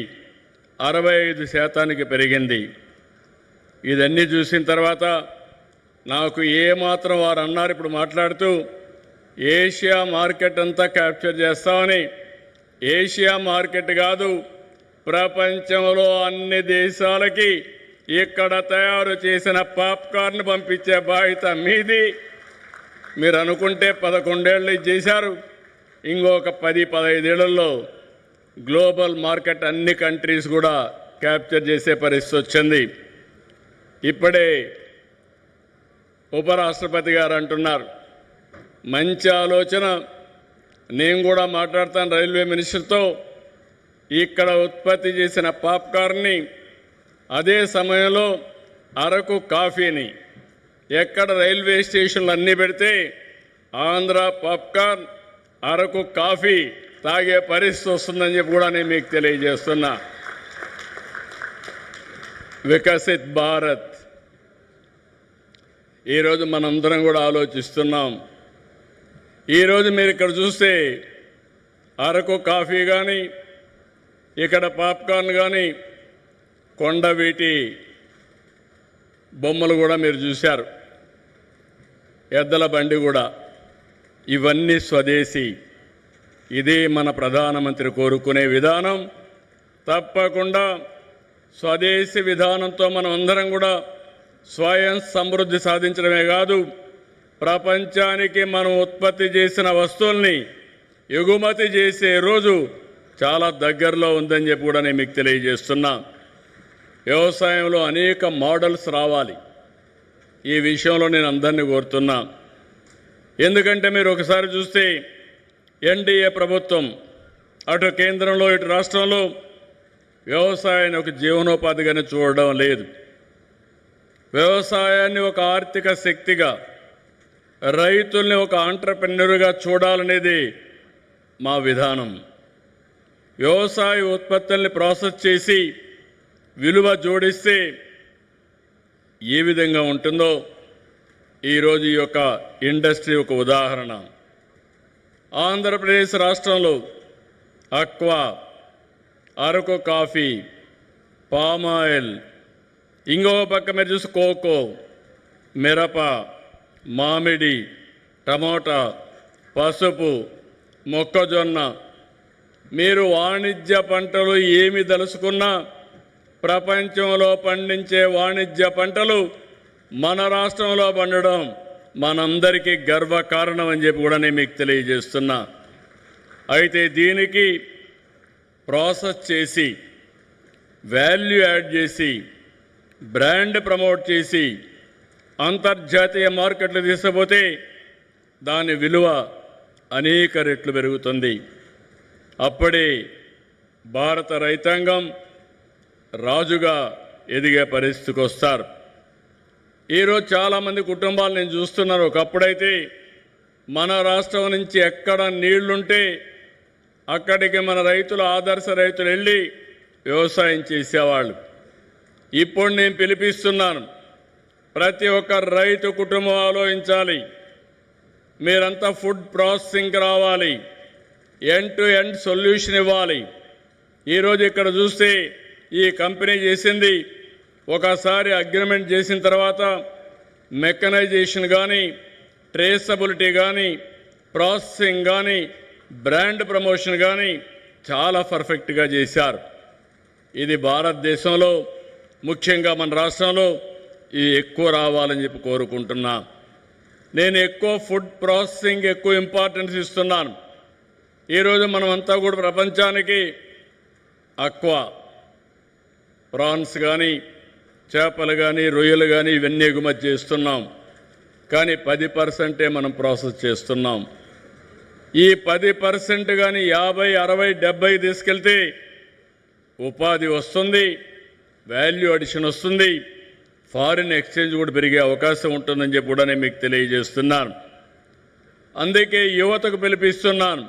65%కి పెరిగింది. ఇదన్నీ చూసిన తర్వాత నాకు ఏమాత్రం వారు అన్నారు ఇప్పుడు మాట్లాడుతూ ఏషియా మార్కెట్ అంతా క్యాప్చర్ చేస్తామని. ఏషియా మార్కెట్ కాదు, ప్రపంచంలో అన్ని దేశాలకి ఇక్కడ తయారు చేసిన పాప్కార్న్ పంపించే బాధ్యత మీది. మీరు అనుకుంటే 11 ఏళ్ళు చేశారు, ఇంకొక 10-15 ఏళ్లలో గ్లోబల్ మార్కెట్ అన్ని కంట్రీస్ కూడా క్యాప్చర్ చేసే పరిస్థితి వచ్చింది. ఇప్పుడే ఉపరాష్ట్రపతి గారు అంటున్నారు, మంచి ఆలోచన. నేను కూడా మాట్లాడతాను రైల్వే మినిస్టర్తో. ఇక్కడ ఉత్పత్తి చేసిన పాప్కార్న్ని అదే సమయంలో అరకు కాఫీని ఎక్కడ రైల్వే స్టేషన్లు అన్నీ పెడితే ఆంధ్ర పాప్కార్న్, అరకు కాఫీ తాగే పరిస్థితి వస్తుందని చెప్పి కూడా నేను మీకు తెలియజేస్తున్నా. వికసిత్ భారత్ ఈరోజు మనందరం కూడా ఆలోచిస్తున్నాం. ఈరోజు మీరు ఇక్కడ చూస్తే అరకు కాఫీ కానీ ఇక్కడ పాప్కార్న్ కానీ కొండవీటి బొమ్మలు కూడా మీరు చూశారు, ఎద్దల బండి కూడా. ఇవన్నీ స్వదేశీ. ఇదే మన ప్రధానమంత్రి కోరుకునే విధానం. తప్పకుండా స్వదేశీ విధానంతో మనం అందరం కూడా స్వయం సమృద్ధి సాధించడమే కాదు, ప్రపంచానికి మనం ఉత్పత్తి చేసిన వస్తువుల్ని ఎగుమతి చేసే రోజు చాలా దగ్గరలో ఉందని చెప్పి కూడా నేను మీకు తెలియజేస్తున్నా. వ్యవసాయంలో అనేక మోడల్స్ రావాలి. ఈ విషయంలో నేను అందరినీ కోరుతున్నా. ఎందుకంటే మీరు ఒకసారి చూస్తే ఎన్డీఏ ప్రభుత్వం అటు కేంద్రంలో ఇటు రాష్ట్రంలో వ్యవసాయాన్ని ఒక జీవనోపాధిగానే చూడడం లేదు. వ్యవసాయాన్ని ఒక ఆర్థిక శక్తిగా, రైతుల్ని ఒక ఆంట్రప్రెన్యూర్గా చూడాలనేది మా విధానం. వ్యవసాయ ఉత్పత్తుల్ని ప్రాసెస్ చేసి విలువ జోడిస్తే ఏ విధంగా ఉంటుందో ఈరోజు ఈ యొక్క ఇండస్ట్రీ ఒక ఉదాహరణ. ఆంధ్రప్రదేశ్ రాష్ట్రంలో అక్వా, అరకు కాఫీ, పామాయిల్, ఇంకో పక్క మీరు చూసి కోకో, మిరప, మామిడి, టమోటా, పసుపు, మొక్కజొన్న, మీరు వాణిజ్య పంటలు ఏమి తలుసుకున్నా ప్రపంచంలో పండించే వాణిజ్య పంటలు మన రాష్ట్రంలో పండడం మనందరికీ గర్వకారణం అని చెప్పి కూడా నేను మీకు తెలియజేస్తున్నా. అయితే దీనికి ప్రాసెస్ చేసి వాల్యూ యాడ్ చేసి బ్రాండ్ ప్రమోట్ చేసి అంతర్జాతీయ మార్కెట్లు తీసుకుపోతే దాని విలువ అనేక రెట్లు పెరుగుతుంది. అప్పుడే భారత రైతాంగం రాజుగా ఎదిగే పరిస్థితికి వస్తారు. ఈరోజు చాలామంది కుటుంబాలు నేను చూస్తున్నాను. ఒకప్పుడైతే మన రాష్ట్రం నుంచి ఎక్కడ నీళ్లుంటే అక్కడికి మన రైతులు, ఆదర్శ రైతులు వెళ్ళి వ్యవసాయం చేసేవాళ్ళు. ఇప్పుడు నేను పిలిపిస్తున్నాను, ప్రతి ఒక్క రైతు కుటుంబం ఆలోచించాలి. మీరంతా ఫుడ్ ప్రాసెసింగ్కి రావాలి, ఎండ్ టు ఎండ్ సొల్యూషన్ ఇవ్వాలి. ఈరోజు ఇక్కడ చూస్తే ఈ కంపెనీ చేసింది, ఒకసారి అగ్రిమెంట్ చేసిన తర్వాత మెకనైజేషన్ కానీ, ట్రేసబిలిటీ కానీ, ప్రాసెసింగ్ కానీ, బ్రాండ్ ప్రమోషన్ కానీ చాలా పర్ఫెక్ట్గా చేశారు. ఇది భారతదేశంలో, ముఖ్యంగా మన రాష్ట్రంలో ఇది ఎక్కువ రావాలని చెప్పి కోరుకుంటున్నా. నేను ఎక్కువ ఫుడ్ ప్రాసెసింగ్ ఎక్కువ ఇంపార్టెన్స్ ఇస్తున్నాను. ఈరోజు మనమంతా కూడా ప్రపంచానికి అక్వా, ప్రాన్స్ కానీ, చేపలు కానీ, రొయ్యలు కానీ ఇవన్నీ ఎగుమతి చేస్తున్నాం. కానీ 10% మనం ప్రాసెస్ చేస్తున్నాం. ఈ 10% కానీ 50, 60, 70 తీసుకెళ్తే ఉపాధి వస్తుంది, వాల్యూ అడిషన్ వస్తుంది, ఫారిన్ ఎక్స్చేంజ్ కూడా పెరిగే అవకాశం ఉంటుందని చెప్పి కూడా నేను మీకు తెలియజేస్తున్నాను. అందుకే యువతకు పిలిపిస్తున్నాను.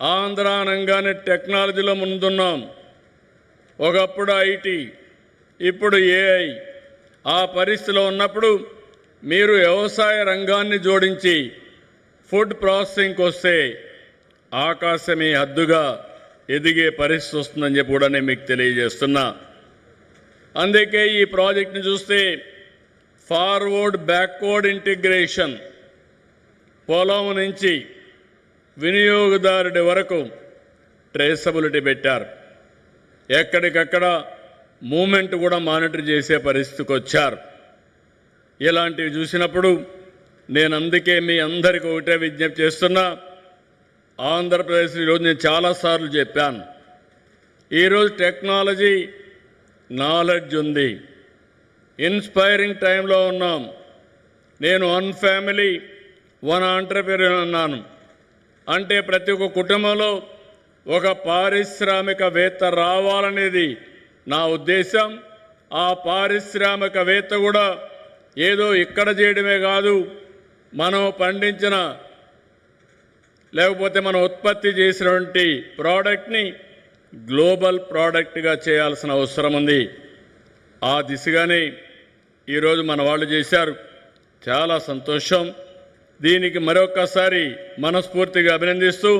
ఆంధ్ర అనగానే టెక్నాలజీలో ముందున్నాం. ఒకప్పుడు ఐటీ, ఇప్పుడు ఏఐ. ఆ పరిస్థితిలో ఉన్నప్పుడు మీరు వ్యవసాయ రంగాన్ని జోడించి ఫుడ్ ప్రాసెసింగ్కి వస్తే ఆకాశమే హద్దుగా ఎదిగే పరిస్థితి వస్తుందని చెప్పి కూడా నేను మీకు తెలియజేస్తున్నా. అందుకే ఈ ప్రాజెక్ట్ని చూస్తే ఫార్వర్డ్ బ్యాక్వర్డ్ ఇంటిగ్రేషన్, పొలం నుంచి వినియోగదారుడి వరకు ట్రేసబిలిటీ పెట్టారు. ఎక్కడికక్కడ మూమెంట్ కూడా మానిటర్ చేసే పరిస్థితికి వచ్చారు. ఇలాంటివి చూసినప్పుడు నేను అందుకే మీ అందరికీ ఒకటే విజ్ఞప్తి చేస్తున్నా. ఆంధ్రప్రదేశ్ ఈరోజు నేను చాలాసార్లు చెప్పాను, ఈరోజు టెక్నాలజీ, నాలెడ్జ్ ఉంది, ఇన్స్పైరింగ్ టైంలో ఉన్నాం. నేను 1 ఫ్యామిలీ 1 ఎంటర్‌ప్రెన్యూర్ అన్నాను. అంటే ప్రతి ఒక్క కుటుంబంలో ఒక పారిశ్రామికవేత్త రావాలనేది నా ఉద్దేశం. ఆ పారిశ్రామికవేత్త కూడా ఏదో ఇక్కడ చేయడమే కాదు, మనం పండించిన లేకపోతే మనం ఉత్పత్తి చేసినటువంటి ప్రోడక్ట్ని గ్లోబల్ ప్రోడక్ట్గా చేయాల్సిన అవసరం ఉంది. ఆ దిశగానే ఈరోజు మన వాళ్ళు చేశారు. చాలా సంతోషం. దీనికి మరొక్కసారి మనస్ఫూర్తిగా అభినందిస్తూ,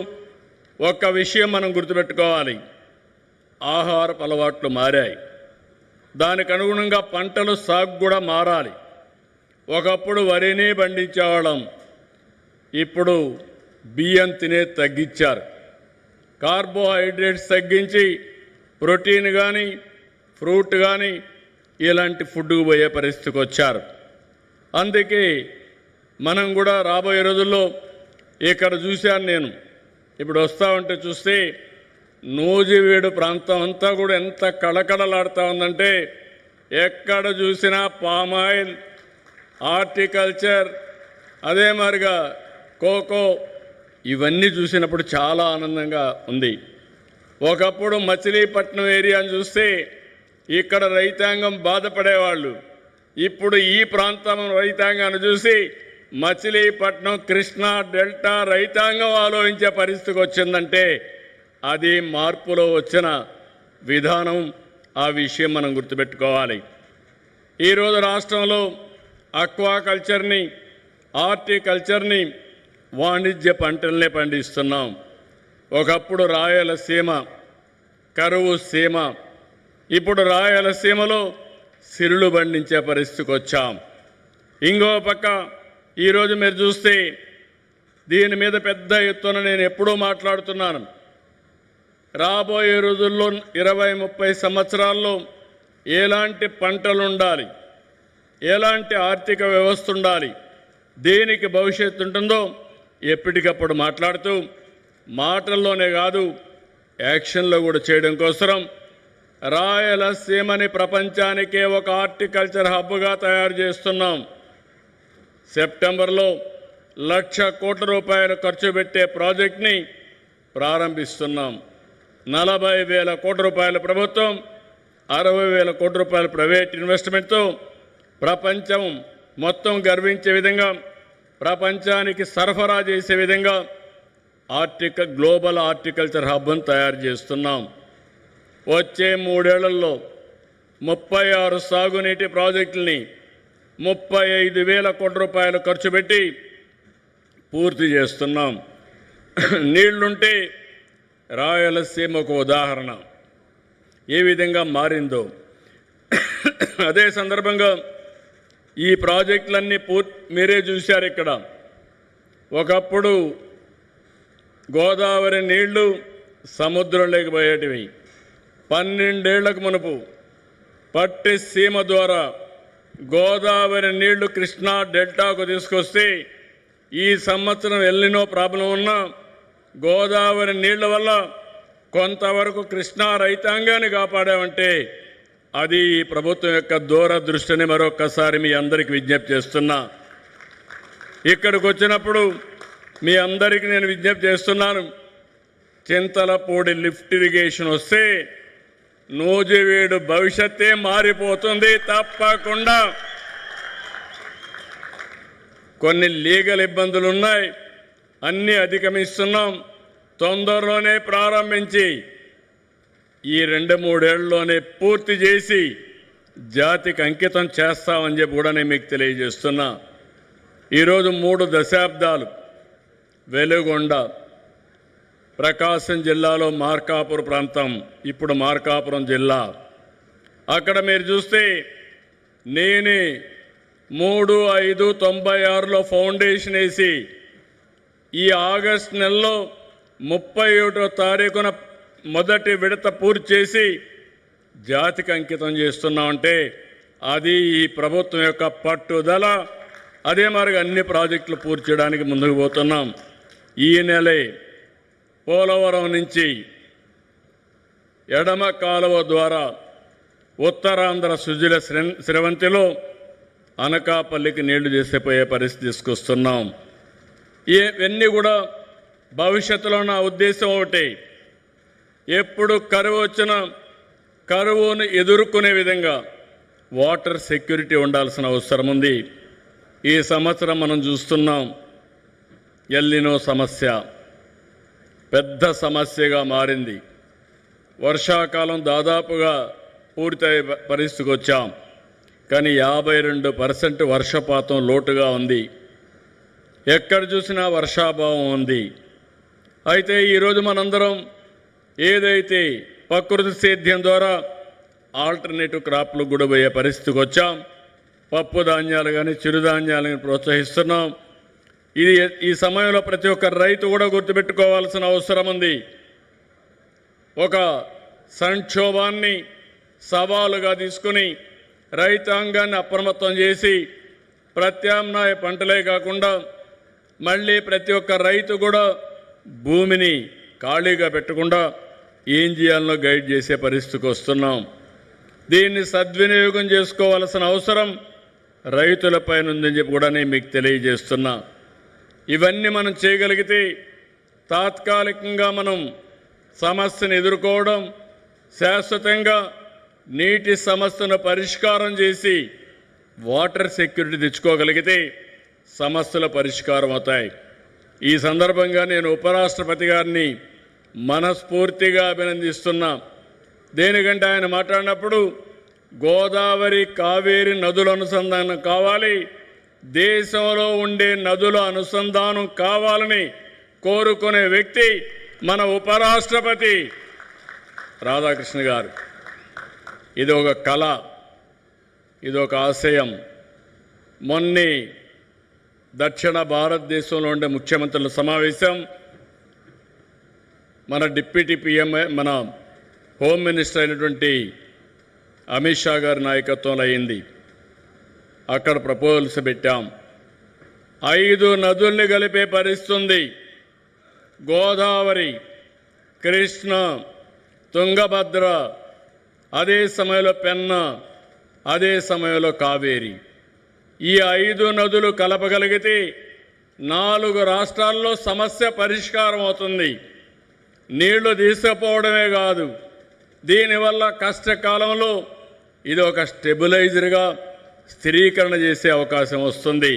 ఒక్క విషయం మనం గుర్తుపెట్టుకోవాలి, ఆహారపు అలవాట్లు మారాయి. దానికి అనుగుణంగా పంటలు సాగు కూడా మారాలి. ఒకప్పుడు వరిని పండించేవాళ్ళం, ఇప్పుడు బియ్యం తినేది తగ్గించారు. కార్బోహైడ్రేట్స్ తగ్గించి ప్రోటీన్ కానీ, ఫ్రూట్ కానీ ఇలాంటి ఫుడ్కు పోయే పరిస్థితికి వచ్చారు. అందుకే మనం కూడా రాబోయే రోజుల్లో ఇక్కడ చూశాను నేను, ఇప్పుడు వస్తూ ఉంటే చూస్తే నూజివీడు ప్రాంతం అంతా కూడా ఎంత కళకళలాడుతూ ఉందంటే, ఎక్కడ చూసినా పామాయిల్, హార్టికల్చర్, అదే మాదిరిగా కోకో, ఇవన్నీ చూసినప్పుడు చాలా ఆనందంగా ఉంది. ఒకప్పుడు మచిలీపట్నం ఏరియాని చూస్తే ఇక్కడ రైతాంగం బాధపడేవాళ్ళు. ఇప్పుడు ఈ ప్రాంతం రైతాంగాన్ని చూసి మచిలీపట్నం, కృష్ణా డెల్టా రైతాంగం ఆలోచించే పరిస్థితికి వచ్చిందంటే అది మార్పులో వచ్చిన విధానం. ఆ విషయం మనం గుర్తుపెట్టుకోవాలి. ఈరోజు రాష్ట్రంలో అక్వాకల్చర్ని, హార్టికల్చర్ని, వాణిజ్య పంటలనే పండిస్తున్నాం. ఒకప్పుడు రాయలసీమ కరువు సీమ, ఇప్పుడు రాయలసీమలో సిరులు పండించే పరిస్థితికి వచ్చాం. ఇంకో పక్క ఈరోజు మీరు చూస్తే దీని మీద పెద్ద ఎత్తున నేను ఎప్పుడూ మాట్లాడుతున్నాను. రాబోయే రోజుల్లో 20-30 సంవత్సరాల్లో ఎలాంటి పంటలు ఉండాలి, ఎలాంటి ఆర్థిక వ్యవస్థ ఉండాలి, దేనికి భవిష్యత్తు ఉంటుందో ఎప్పటికప్పుడు మాట్లాడుతూ, మాటల్లోనే కాదు యాక్షన్లో కూడా చేయడం కోసం రాయలసీమని ప్రపంచానికే ఒక హార్టికల్చర్ హబ్గా తయారు చేస్తున్నాం. సెప్టెంబర్లో 1,00,000 కోట్ల రూపాయలు ఖర్చు పెట్టే ప్రాజెక్ట్ని ప్రారంభిస్తున్నాం. 40,000 కోట్ల రూపాయల ప్రభుత్వం, 60,000 కోట్ల రూపాయల ప్రైవేట్ ఇన్వెస్ట్మెంట్తో ప్రపంచం మొత్తం గర్వించే విధంగా, ప్రపంచానికి సరఫరా చేసే విధంగా గ్లోబల్ హార్టికల్చర్ హబ్ను తయారు చేస్తున్నాం. వచ్చే 3 ఏళ్లలో 36 సాగునీటి ప్రాజెక్టుల్ని 35,000 కోట్ల రూపాయలు ఖర్చు పెట్టి పూర్తి చేస్తున్నాం. నీళ్లుంటే రాయలసీమ ఒక ఉదాహరణ ఏ విధంగా మారిందో. అదే సందర్భంగా ఈ ప్రాజెక్టులన్నీ మీరే చూశారు. ఇక్కడ ఒకప్పుడు గోదావరి నీళ్లు సముద్రంలోకి పోయేటివి. 12 ఏళ్లకు మునుపు పట్టి సీమ ద్వారా గోదావరి నీళ్లు కృష్ణా డెల్టాకు తీసుకొస్తే ఈ సంవత్సరం ఎల్నినో ప్రాబ్లం ఉన్నా గోదావరి నీళ్ల వల్ల కొంతవరకు కృష్ణా రైతాంగాన్ని కాపాడామంటే అది ఈ ప్రభుత్వం యొక్క దూరదృష్టిని మరొక్కసారి మీ అందరికీ విజ్ఞప్తి చేస్తున్నా. ఇక్కడికి వచ్చినప్పుడు మీ అందరికీ నేను విజ్ఞప్తి చేస్తున్నాను, చింతలపూడి లిఫ్ట్ ఇరిగేషన్ వస్తే నూజివీడు భవిష్యత్తే మారిపోతుంది. తప్పకుండా కొన్ని లీగల్ ఇబ్బందులు ఉన్నాయి, అన్నీ అధిగమిస్తున్నాం. తొందరలోనే ప్రారంభించి ఈ 2-3 ఏళ్లలోనే పూర్తి చేసి జాతికి అంకితం చేస్తామని చెప్పి కూడా నేను మీకు తెలియజేస్తున్నా. ఈరోజు 3 దశాబ్దాలు వెలుగొండ, ప్రకాశం జిల్లాలో మార్కాపురం ప్రాంతం, ఇప్పుడు మార్కాపురం జిల్లా. అక్కడ మీరు చూస్తే నేనే 3/5/96లో ఫౌండేషన్ వేసి ఈ ఆగస్టు నెలలో 31వ తారీఖున మొదటి విడత పూర్తి చేసి జాతికి అంకితం చేస్తున్నామంటే అది ఈ ప్రభుత్వం యొక్క పట్టుదల. అదే మరి అన్ని ప్రాజెక్టులు పూర్తి చేయడానికి ముందుకు పోతున్నాం. ఈ నెలే పోలవరం నుంచి ఎడమ కాలువ ద్వారా ఉత్తరాంధ్ర సుజల స్రవంతిలో అనకాపల్లికి నీళ్లు చేసిపోయే పరిస్థితి తీసుకొస్తున్నాం. ఇవన్నీ కూడా భవిష్యత్తులో నా ఉద్దేశం ఒకటి, ఎప్పుడు కరువు వచ్చినా కరువును ఎదుర్కొనే విధంగా వాటర్ సెక్యూరిటీ ఉండాల్సిన అవసరం ఉంది. ఈ సంవత్సరం మనం చూస్తున్నాం ఎల్నినో సమస్య పెద్ద సమస్యగా మారింది. వర్షాకాలం దాదాపుగా పూర్తయ్యే పరిస్థితికి వచ్చాం, కానీ 52% వర్షపాతం లోటుగా ఉంది. ఎక్కడ చూసినా వర్షాభావం ఉంది. అయితే ఈరోజు మనందరం ఏదైతే ప్రకృతి సేద్యం ద్వారా ఆల్టర్నేటివ్ క్రాప్లు కూడా పోయే పరిస్థితికి వచ్చాం. పప్పు ధాన్యాలు కానీ చిరుధాన్యాలను ప్రోత్సహిస్తున్నాం. ఇది ఈ సమయంలో ప్రతి ఒక్క రైతు కూడా గుర్తుపెట్టుకోవాల్సిన అవసరం ఉంది. ఒక సంక్షోభాన్ని సవాలుగా తీసుకుని రైతాంగాన్ని అప్రమత్తం చేసి ప్రత్యామ్నాయ పంటలే కాకుండా మళ్ళీ ప్రతి ఒక్క రైతు కూడా భూమిని ఖాళీగా పెట్టకుండా ఏం చేయాలనో గైడ్ చేసే పరిస్థితికి వస్తున్నాం. దీన్ని సద్వినియోగం చేసుకోవాల్సిన అవసరం రైతులపైన ఉందని చెప్పి కూడా నేను మీకు తెలియజేస్తున్నా. ఇవన్నీ మనం చేయగలిగితే తాత్కాలికంగా మనం సమస్యను ఎదుర్కోవడం, శాశ్వతంగా నీటి సమస్యను పరిష్కారం చేసి వాటర్ సెక్యూరిటీ తెచ్చుకోగలిగితే సమస్యల పరిష్కారం అవుతాయి. ఈ సందర్భంగా నేను ఉపరాష్ట్రపతి గారిని మనస్ఫూర్తిగా అభినందిస్తున్నా. దేనికంటే ఆయన మాట్లాడినప్పుడు గోదావరి కావేరి నదుల అనుసంధానం కావాలి, దేశంలో ఉండే నదుల అనుసంధానం కావాలని కోరుకునే వ్యక్తి మన ఉపరాష్ట్రపతి రాధాకృష్ణ గారు. ఇది ఒక కళ, ఇది ఒక ఆశయం. మొన్నే దక్షిణ భారతదేశంలో ఉండే ముఖ్యమంత్రుల సమావేశం మన డిప్యూటీ పిఎం, మన హోమ్ మినిస్టర్ అయినటువంటి అమిత్ షా గారి నాయకత్వంలో అయింది. అక్కడ ప్రపోజల్స్ పెట్టాం. 5 నదుల్ని కలిపే పరిస్థితి, గోదావరి, కృష్ణ, తుంగభద్ర, అదే సమయంలో పెన్నా, అదే సమయంలో కావేరి. ఈ 5 నదులు కలపగలిగితే 4 రాష్ట్రాల్లో సమస్య పరిష్కారం అవుతుంది. నీళ్లు తీసుకుపోవడమే కాదు, దీనివల్ల కష్టకాలంలో ఇది ఒక స్టెబిలైజర్గా స్థిరీకరణ చేసే అవకాశం వస్తుంది.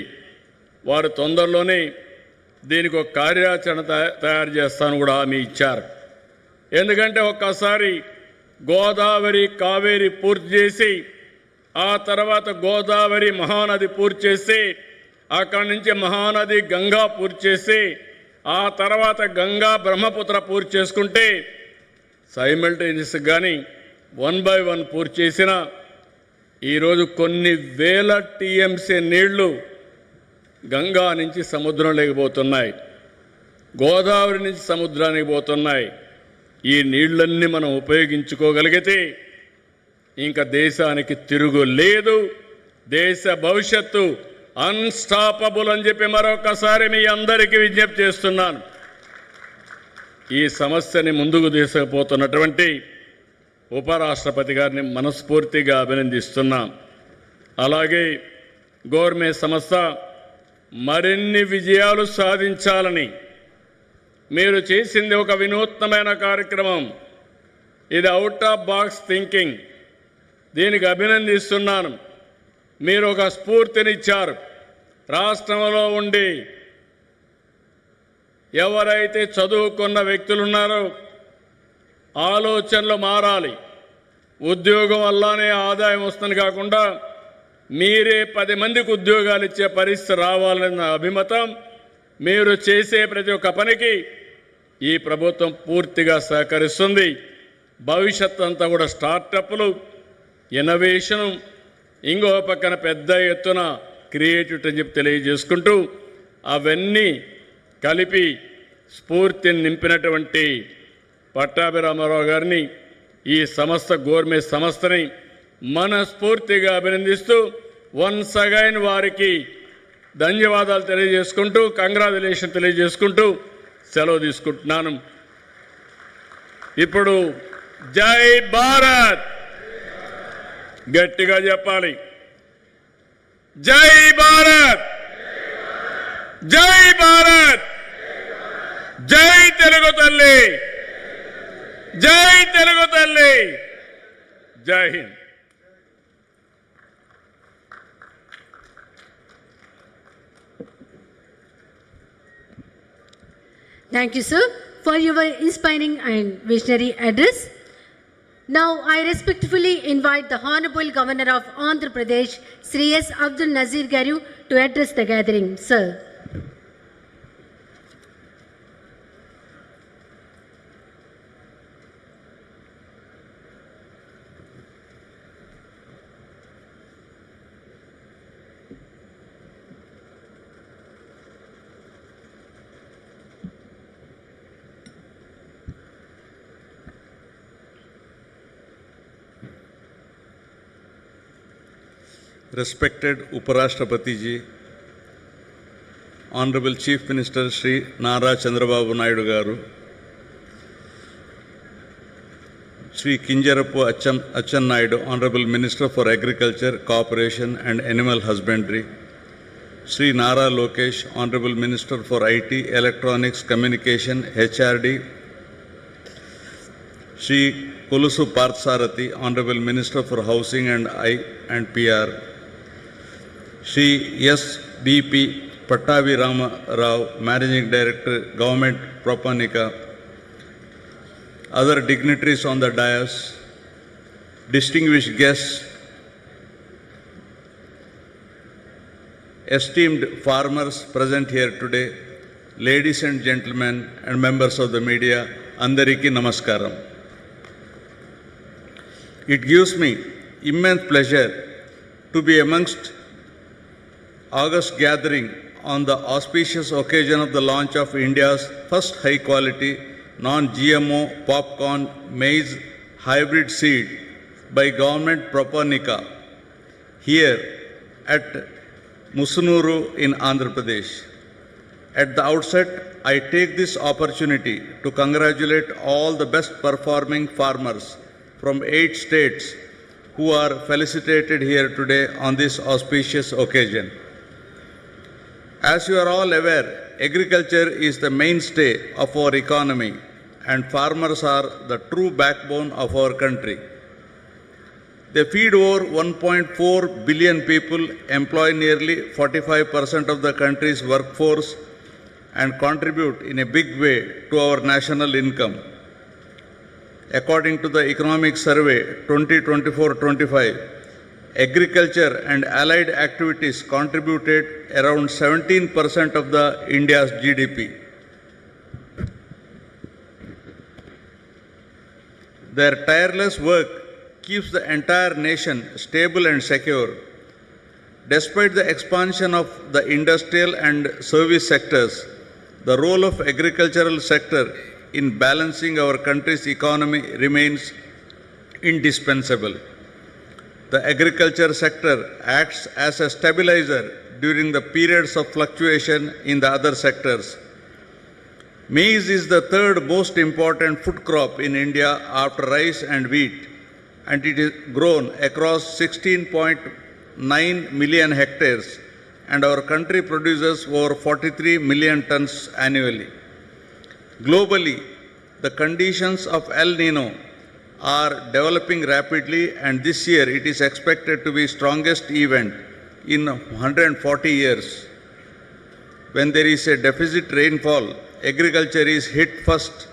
వారు తొందరలోనే దీనికి ఒక కార్యాచరణ తయారు చేస్తాను కూడా హామీ ఇచ్చారు. ఎందుకంటే ఒక్కసారి గోదావరి కావేరి పూర్తి చేసి, ఆ తర్వాత గోదావరి మహానది పూర్తి చేసి, అక్కడి నుంచి మహానది గంగా పూర్తి చేసి, ఆ తర్వాత గంగా బ్రహ్మపుత్ర పూర్తి చేసుకుంటే సైమల్టేనియస్ కానీ 1 by 1 పూర్తి చేసిన ఈరోజు కొన్ని వేల టీఎంసీ నీళ్లు గంగా నుంచి సముద్రం లేకపోతున్నాయి, గోదావరి నుంచి సముద్రానికి పోతున్నాయి. ఈ నీళ్లన్నీ మనం ఉపయోగించుకోగలిగితే ఇంకా దేశానికి తిరుగు లేదు. దేశ భవిష్యత్తు అన్స్టాపబుల్ అని చెప్పి మరొకసారి మీ అందరికీ విజ్ఞప్తి చేస్తున్నాను. ఈ సమస్యని ముందుకు తీసుకుపోతున్నటువంటి ఉపరాష్ట్రపతి గారిని మనస్ఫూర్తిగా అభినందిస్తున్నాం. అలాగే గోర్మే సంస్థ మరిన్ని విజయాలు సాధించాలని మీరు చేసింది ఒక వినూత్నమైన కార్యక్రమం. ఇది అవుట్ ఆఫ్ బాక్స్ థింకింగ్. దీనికి అభినందిస్తున్నాను. మీరు ఒక స్ఫూర్తినిచ్చారు. రాష్ట్రంలో ఉండి ఎవరైతే చదువుకున్న వ్యక్తులు ఉన్నారో ఆలోచనలు మారాలి. ఉద్యోగం వల్లనే ఆదాయం వస్తుంది కాకుండా మీరే 10 మందికి ఉద్యోగాలు ఇచ్చే పరిస్థితి రావాలన్న అభిమతం. మీరు చేసే ప్రతి ఒక్క పనికి ఈ ప్రభుత్వం పూర్తిగా సహకరిస్తుంది. భవిష్యత్ అంతా కూడా స్టార్టప్లు, ఇన్నోవేషను, ఇంకో పక్కన పెద్ద ఎత్తున క్రియేటివిటీ అని చెప్పి తెలియజేసుకుంటూ అవన్నీ కలిపి స్ఫూర్తిని నింపినటువంటి పట్టాభిరామారావు గారిని, ఈ సంస్థ గోర్మే సంస్థని మనస్ఫూర్తిగా అభినందిస్తూ వన్స్ అగైన్ వారికి ధన్యవాదాలు తెలియజేసుకుంటూ, కంగ్రాచులేషన్ తెలియజేసుకుంటూ సెలవు తీసుకుంటున్నాను. ఇప్పుడు జై భారత్ గట్టిగా చెప్పాలి. జై భారత్, జై భారత్, జై తెలుగు తల్లి, జై తెలుగు తల్లి, జై Hind. Thank you, sir, for your inspiring and visionary address. Now, I respectfully invite the Honorable Governor of Andhra Pradesh, Sri S. Abdul Nazir Garu, to address the gathering. Sir. Respected Uparashtrapati ji, Honorable Chief Minister Shri Nara Chandrababu Naidu garu, Shri Kinjarapu Achan Naidu, Honorable Minister for Agriculture, Cooperation and Animal Husbandry, Shri Nara Lokesh, Honorable Minister for IT, Electronics, Communication, HRD, Shri Kulusu Parthsarathi, Honorable Minister for Housing and PR, Shri S.B.P. Pattavi Rama Rao, Managing Director, Government Popcornica, other dignitaries on the dais, distinguished guests, esteemed farmers present here today, ladies and gentlemen and members of the media, Andariki Namaskaram. It gives me immense pleasure to be amongst August gathering on the auspicious occasion of the launch of India's first high-quality non-GMO popcorn maize hybrid seed by Government Popcornica here at Musunuru in Andhra Pradesh. At the outset, I take this opportunity to congratulate all the best performing farmers from 8 states who are felicitated here today on this auspicious occasion. As you are all aware, agriculture is the mainstay of our economy and farmers are the true backbone of our country. They feed over 1.4 billion people, employ nearly 45% of the country's workforce, and contribute in a big way to our national income. According to the Economic Survey 2024-25, agriculture and allied activities contributed around 17% of the India's GDP. Their tireless work keeps the entire nation stable and secure. Despite the expansion of the industrial and service sectors, the role of agricultural sector in balancing our country's economy remains indispensable. The agriculture sector acts as a stabilizer during the periods of fluctuation in the other sectors. Maize is the third most important food crop in India after rice and wheat, and it is grown across 16.9 million hectares, and our country produces over 43 million tons annually. Globally, the conditions of El Nino are developing rapidly, and this year it is expected to be strongest event in 140 years. When there is a deficit rainfall, agriculture is hit first.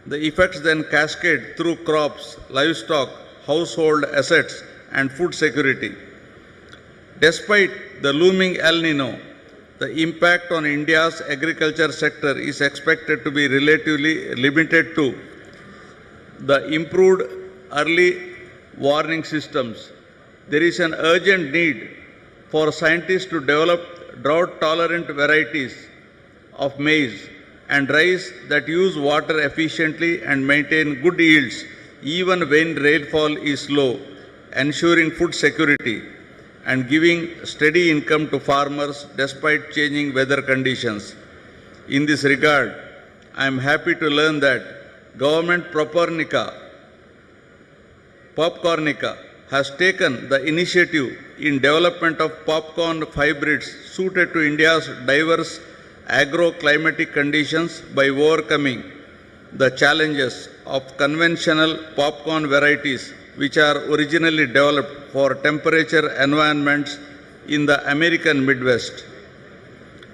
The effects then cascade through crops, livestock, household assets, and food security. Despite the looming El Nino, the impact on India's agriculture sector is expected to be relatively limited to the improved early warning systems. There is an urgent need for scientists to develop drought-tolerant varieties of maize and rice that use water efficiently and maintain good yields even when rainfall is low, ensuring food security and giving steady income to farmers despite changing weather conditions. In this regard, I am happy to learn that Government Popcornica has taken the initiative in development of popcorn hybrids suited to India's diverse agro-climatic conditions by overcoming the challenges of conventional popcorn varieties which are originally developed for temperature environments in the American Midwest.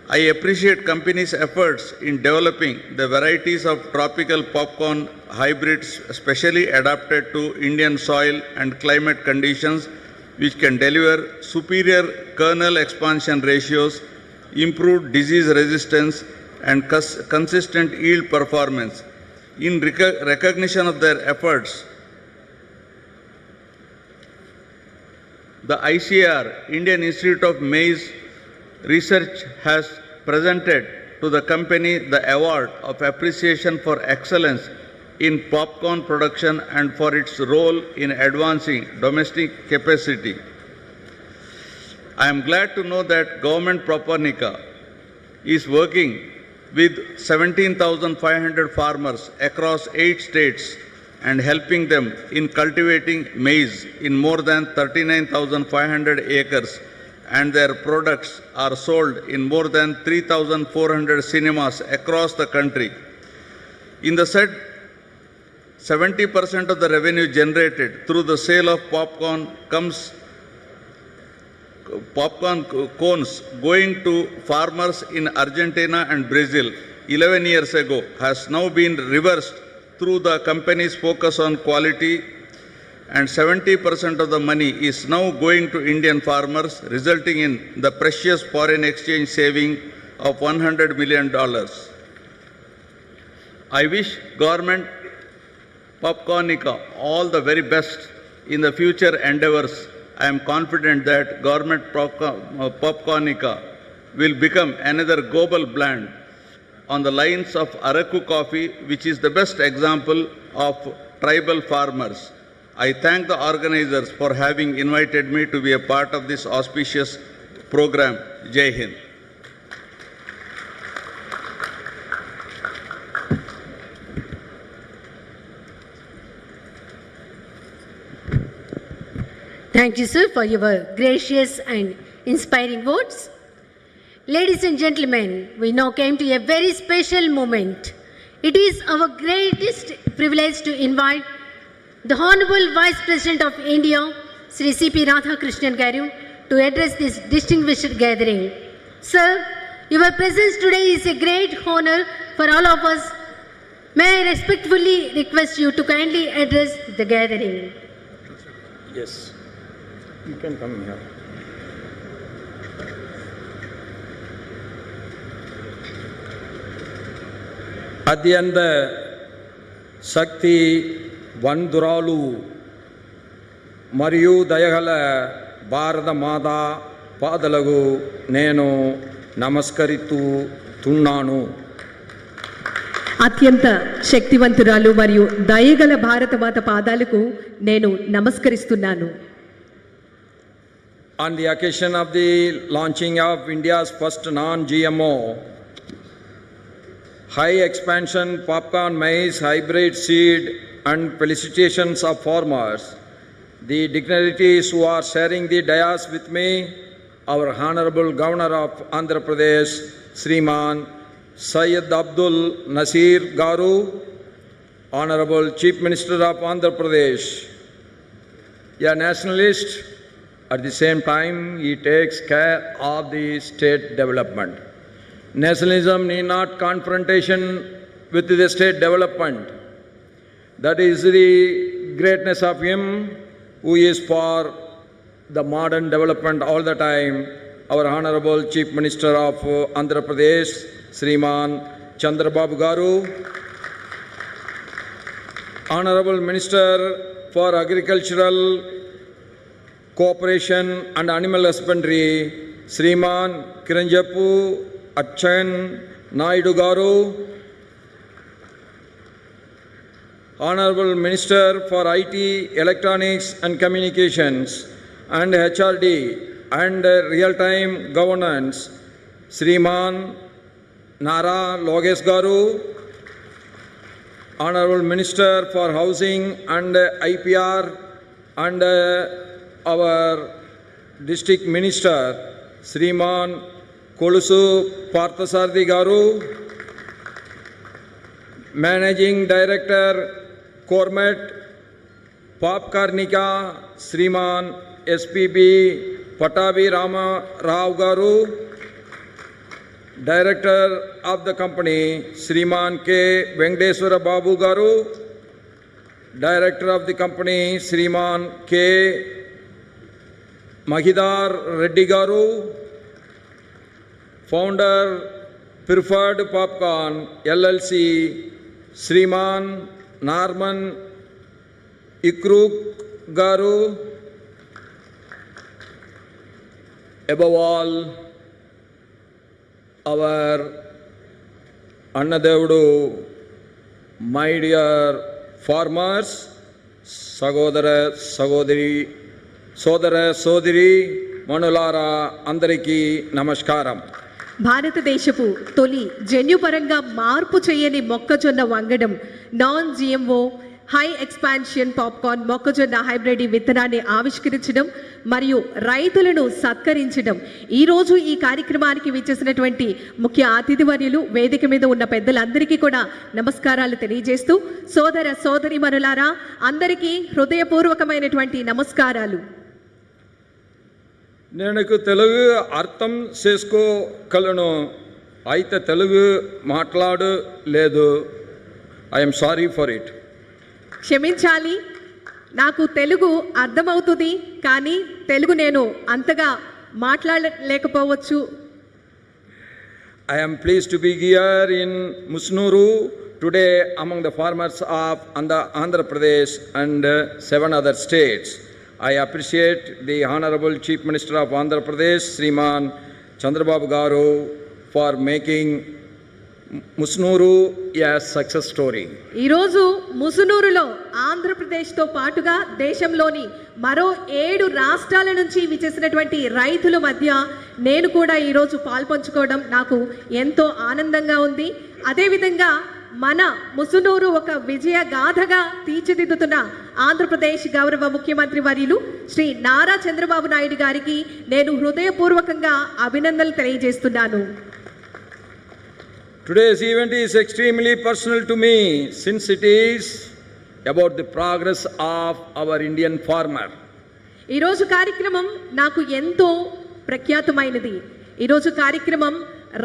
I appreciate companies' efforts in developing the varieties of tropical popcorn hybrids specially adapted to Indian soil and climate conditions which can deliver superior kernel expansion ratios, improved disease resistance, and consistent yield performance. In recognition of their efforts, the ICR, Indian Institute of Maize Research, has presented to the company the award of appreciation for excellence in popcorn production and for its role in advancing domestic capacity. I am glad to know that Government Popcornica is working with 17,500 farmers across 8 states and helping them in cultivating maize in more than 39,500 acres, and their products are sold in more than 3,400 cinemas across the country. In the said, 70% of the revenue generated through the sale of popcorn cones going to farmers in Argentina and Brazil 11 years ago has now been reversed through the company's focus on quality, and 70% of the money is now going to Indian farmers, resulting in the precious foreign exchange saving of $100 million. I wish Government Popcornica all the very best in the future endeavors. I am confident that Government Popcornica will become another global brand on the lines of Araku coffee, which is the best example of tribal farmers. I thank the organizers for having invited me to be a part of this auspicious program. Jai Hind. Thank you, sir, for your gracious and inspiring words. Ladies and gentlemen, we now came to a very special moment. It is our greatest privilege to invite the Honorable Vice President of India, Sri C.P. Radhakrishnan Garu, to address this distinguished gathering. Sir, your presence today is a great honor for all of us. May I respectfully request you to kindly address the gathering. Yes, you can come here. అత్యంత శక్తి వందురాలు మరియు దయగల భారత మాత పాదలకు నేను నమస్కరిస్తున్నాను. అత్యంత శక్తివంతురాలు మరియు దయగల భారతమాత పాదాలకు నేను నమస్కరిస్తున్నాను. On the occasion of the launching of India's first non-GMO high expansion popcorn maize hybrid seed and felicitations of farmers, the dignitaries who are sharing the dais with me, our Honorable Governor of Andhra Pradesh, Sriman Syed Abdul Nasir Garu, Honorable Chief Minister of Andhra Pradesh, a nationalist, at the same time he takes care of the state development. Nationalism need not confrontation with the state development. That is the greatness of him who is for the modern development all the time. Our Honorable Chief Minister of Andhra Pradesh, Sriman Chandrababu Garu, Honorable Minister for Agricultural Cooperation and Animal Husbandry, Sriman Kiranjapu Achan Naidu Garu, Honorable Minister for IT, Electronics and Communications and HRD and Real-Time Governance, Sriman Nara Logesh Garu, Honorable Minister for Housing and IPR and our District Minister, Sriman Kolusu Parthasarthi Garu, Managing Director, Gourmet, Popcornica, Sriman SPB Patavi Rama Rao Garu, Director of the company, Sriman K. Venkateswara Babu Garu, Director of the company, Sriman K. Mahidar Reddy Garu, Founder, Preferred Popcorn LLC, Sriman Narman Ikruk Garu. Above all, our Annadevudu, my dear farmers, Sagodara Sagodari, Sodara Sodiri, Manulara Andariki Namaskaram. భారతదేశపు తొలి జన్యుపరంగా మార్పు చేయని మొక్కజొన్న వంగడం నాన్-GMO high expansion popcorn మొక్కజొన్న hybrid విత్తనాన్ని ఆవిష్కరించడం మరియు రైతులను సత్కరించడం. ఈరోజు ఈ కార్యక్రమానికి విచ్చేసినటువంటి ముఖ్య అతిథివర్యులు, వేదిక మీద ఉన్న పెద్దలందరికీ కూడా నమస్కారాలు తెలియజేస్తూ, సోదర సోదరీమణులారా అందరికీ హృదయపూర్వకమైనటువంటి నమస్కారాలు. నేను తెలుగు అర్థం చేసుకోగలను, అయితే తెలుగు మాట్లాడలేదు. I'm sorry for it. క్షమించాలి, నాకు తెలుగు అర్థమవుతుంది కానీ తెలుగు నేను అంతగా మాట్లాడలేకపోవచ్చు. I am pleased to be here in Musnuru today among the farmers of Andhra Pradesh and 7 other states. I appreciate the Honorable Chief Minister of Andhra Pradesh, Sriman Chandrababu Garu, for making Musunuru a success story. ఈరోజు ముసునూరులో ఆంధ్రప్రదేశ్తో పాటుగా దేశంలోని మరో 7 రాష్ట్రాల నుంచి విచ్చేసినటువంటి రైతుల మధ్య నేను కూడా ఈరోజు పాల్పంచుకోవడం నాకు ఎంతో ఆనందంగా ఉంది. అదేవిధంగా మన ముసునూరు ఒక విజయ గాథగా తీర్చిదిద్దుతున్న ఆంధ్రప్రదేశ్ గౌరవ ముఖ్యమంత్రి వర్యులు శ్రీ నారా చంద్రబాబు నాయుడు గారికి నేను హృదయపూర్వకంగా అభినందనలు తెలియజేస్తున్నాను. Today's event is extremely personal to me since it is about the progress of our Indian farmer. ఈరోజు కార్యక్రమం నాకు ఎంతో ప్రఖ్యాతమైనది. ఈరోజు కార్యక్రమం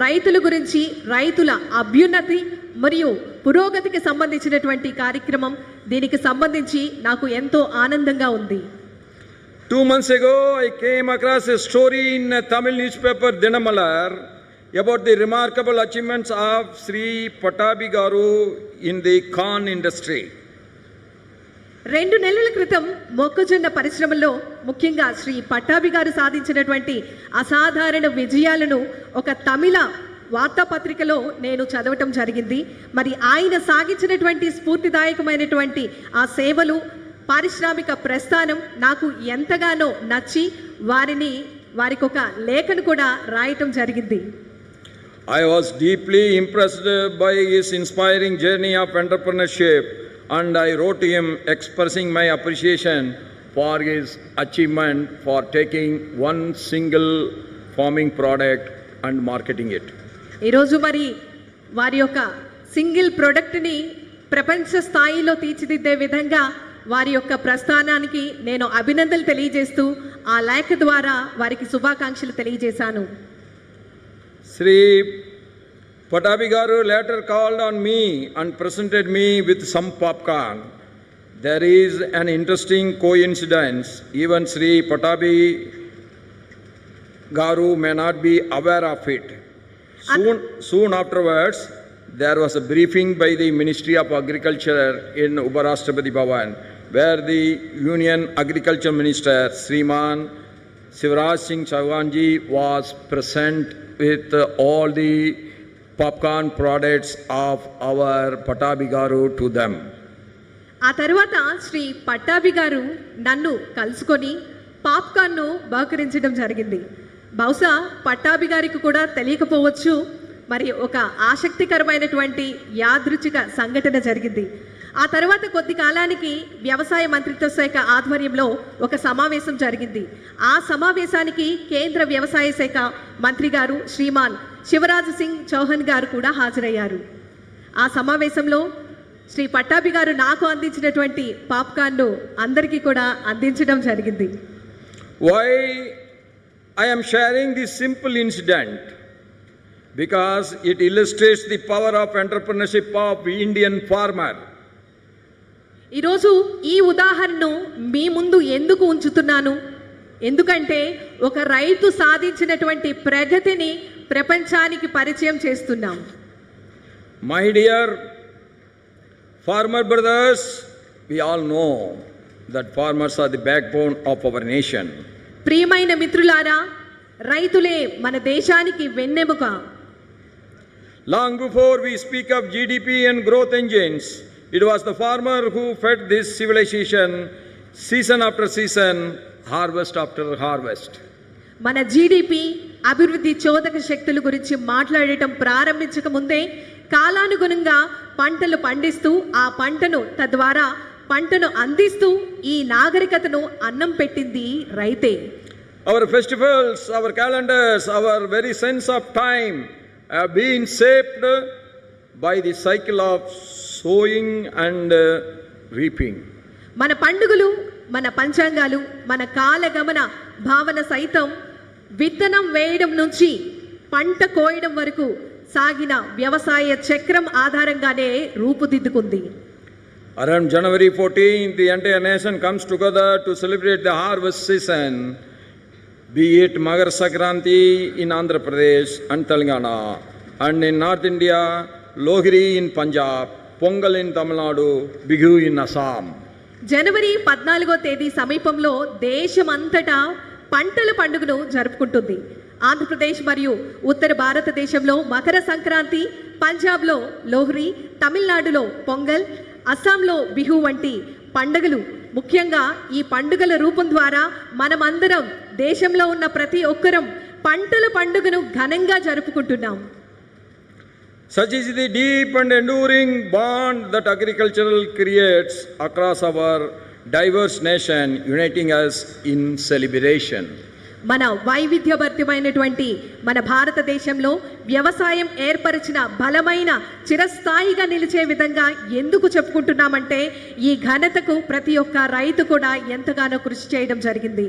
రైతుల గురించి, రైతుల అభ్యున్నతి మరియు పురోగతికి సంబంధించినటువంటి కార్యక్రమం. దీనికి సంబంధించి నాకు ఎంతో ఆనందంగా ఉంది. 2 months ago, I came across a story in a Tamil newspaper, Dinamalar, about the remarkable achievements of Sri Pattabi Garu in the corn industry. 2 నెలల క్రితం మొక్కజొన్న పరిశ్రమలో ముఖ్యంగా శ్రీ పట్టాభి గారు సాధించినటువంటి అసాధారణ విజయాలను ఒక తమిళ వార్తాపత్రికలో నేను చదవటం జరిగింది. మరి ఆయన సాగించినటువంటి స్ఫూర్తిదాయకమైనటువంటి ఆ సేవలు, పారిశ్రామిక ప్రస్థానం నాకు ఎంతగానో నచ్చి వారికి ఒక లేఖను కూడా రాయటం జరిగింది. I was deeply impressed by his inspiring journey of entrepreneurship, and I wrote to him expressing my appreciation for his achievement for taking one single farming product and marketing it. ఈరోజు మరి వారి యొక్క సింగిల్ ప్రోడక్ట్ని ప్రపంచ స్థాయిలో తీర్చిదిద్దే విధంగా వారి యొక్క ప్రస్థానానికి నేను అభినందనలు తెలియజేస్తూ ఆ లేఖ ద్వారా వారికి శుభాకాంక్షలు తెలియజేశాను. Sri Pattabi Garu later called on me and presented me with some popcorn. There is an interesting coincidence. Even Sri Pattabi Garu may not be aware of it. Soon afterwards, there was a briefing by the Ministry of Agriculture in Uparashtrapati Bhavan, where the Union Agriculture Minister, Sriman Shivraj Singh Chauhanji, was present with all the popcorn products of our Pattabi Garu to them. ఆ తర్వాత శ్రీ పట్టాభి గారు నన్ను కలుసుకొని పాప్కార్న్ను బహుకరించడం జరిగింది. బహుశా పట్టాభి గారికి కూడా తెలియకపోవచ్చు, మరి ఒక ఆసక్తికరమైనటువంటి యాదృచ్ఛిక సంఘటన జరిగింది. ఆ తర్వాత కొద్ది కాలానికి వ్యవసాయ మంత్రిత్వ శాఖ ఆధ్వర్యంలో ఒక సమావేశం జరిగింది. ఆ సమావేశానికి కేంద్ర వ్యవసాయ శాఖ మంత్రి గారు శ్రీమాన్ శివరాజ్ సింగ్ చౌహాన్ గారు కూడా హాజరయ్యారు. ఆ సమావేశంలో శ్రీ పట్టాభి గారు నాకు అందించినటువంటి పాప్కార్న్ను అందరికీ కూడా అందించడం జరిగింది. Why I am sharing this simple incident? Because it illustrates the power of entrepreneurship of Indian farmer. ఈరోజు ఈ ఉదాహరణను మీ ముందు ఎందుకు ఉంచుతున్నాను? ఎందుకంటే ఒక రైతు సాధించినటువంటి ప్రగతిని ప్రపంచానికి పరిచయం చేస్తున్నాం. My dear farmer brothers, we all know that farmers are the backbone of our nation. ప్రియమైన మిత్రులారా, రైతులే మన దేశానికి వెన్నెముక. Long before we speak of GDP and growth engines, it was the farmer who fed this civilization season after season, harvest after harvest. మన GDP, అభివృద్ధి చోదక శక్తుల గురించి మాట్లాడటం ప్రారంభించక ముందే కాలానుగుణంగా పంటలు పండిస్తూ ఆ పంటను తద్వారా పంటను అందిస్తూ ఈ నాగరికతను అన్నం పెట్టింది రైతే. Our festivals, our calendars, our very sense of time have been shaped by the cycle of sowing and reaping. మన పండుగలు, మన పంచాంగాలు, మన కాలగమన భావన సైతం విత్తనం వేయడం నుంచి పంట కోయడం వరకు సాగిన వ్యవసాయ చక్రం ఆధారంగానే రూపుదిద్దుకుంది. Around January 14th, the entire nation comes together to celebrate the harvest season, be it Magar Sankranti in Andhra Pradesh and Telangana, and in North India, Lohri in Punjab, Pongal in Tamil Nadu, Bihu in Assam. జనవరి 14వ తేదీ సమీపంలో దేశమంతటా పంటల పండుగను జరుపుకుంటుంది. ఆంధ్రప్రదేశ్ మరియు ఉత్తర భారతదేశంలో మకర సంక్రాంతి, పంజాబ్లో లోహ్రీ, తమిళనాడులో పొంగల్, అస్సాంలో బిహు వంటి పండుగలు. ముఖ్యంగా ఈ పండుగల రూపం ద్వారా మనమందరం, దేశంలో ఉన్న ప్రతి ఒక్కరం పంటల పండుగను ఘనంగా జరుపుకుంటున్నాం. Such is the deep and enduring bond that agriculture creates across our diverse nation, uniting us in celebration. మన వైవిధ్యభరితమైనటువంటి మన భారతదేశంలో వ్యవసాయం ఏర్పరిచిన బలమైన చిరస్థాయిగా నిలిచే విధంగా ఎందుకు చెప్పుకుంటున్నామంటే ఈ ఘనతకు ప్రతి ఒక్క రైతు కూడా ఎంతగానో కృషి చేయడం జరిగింది.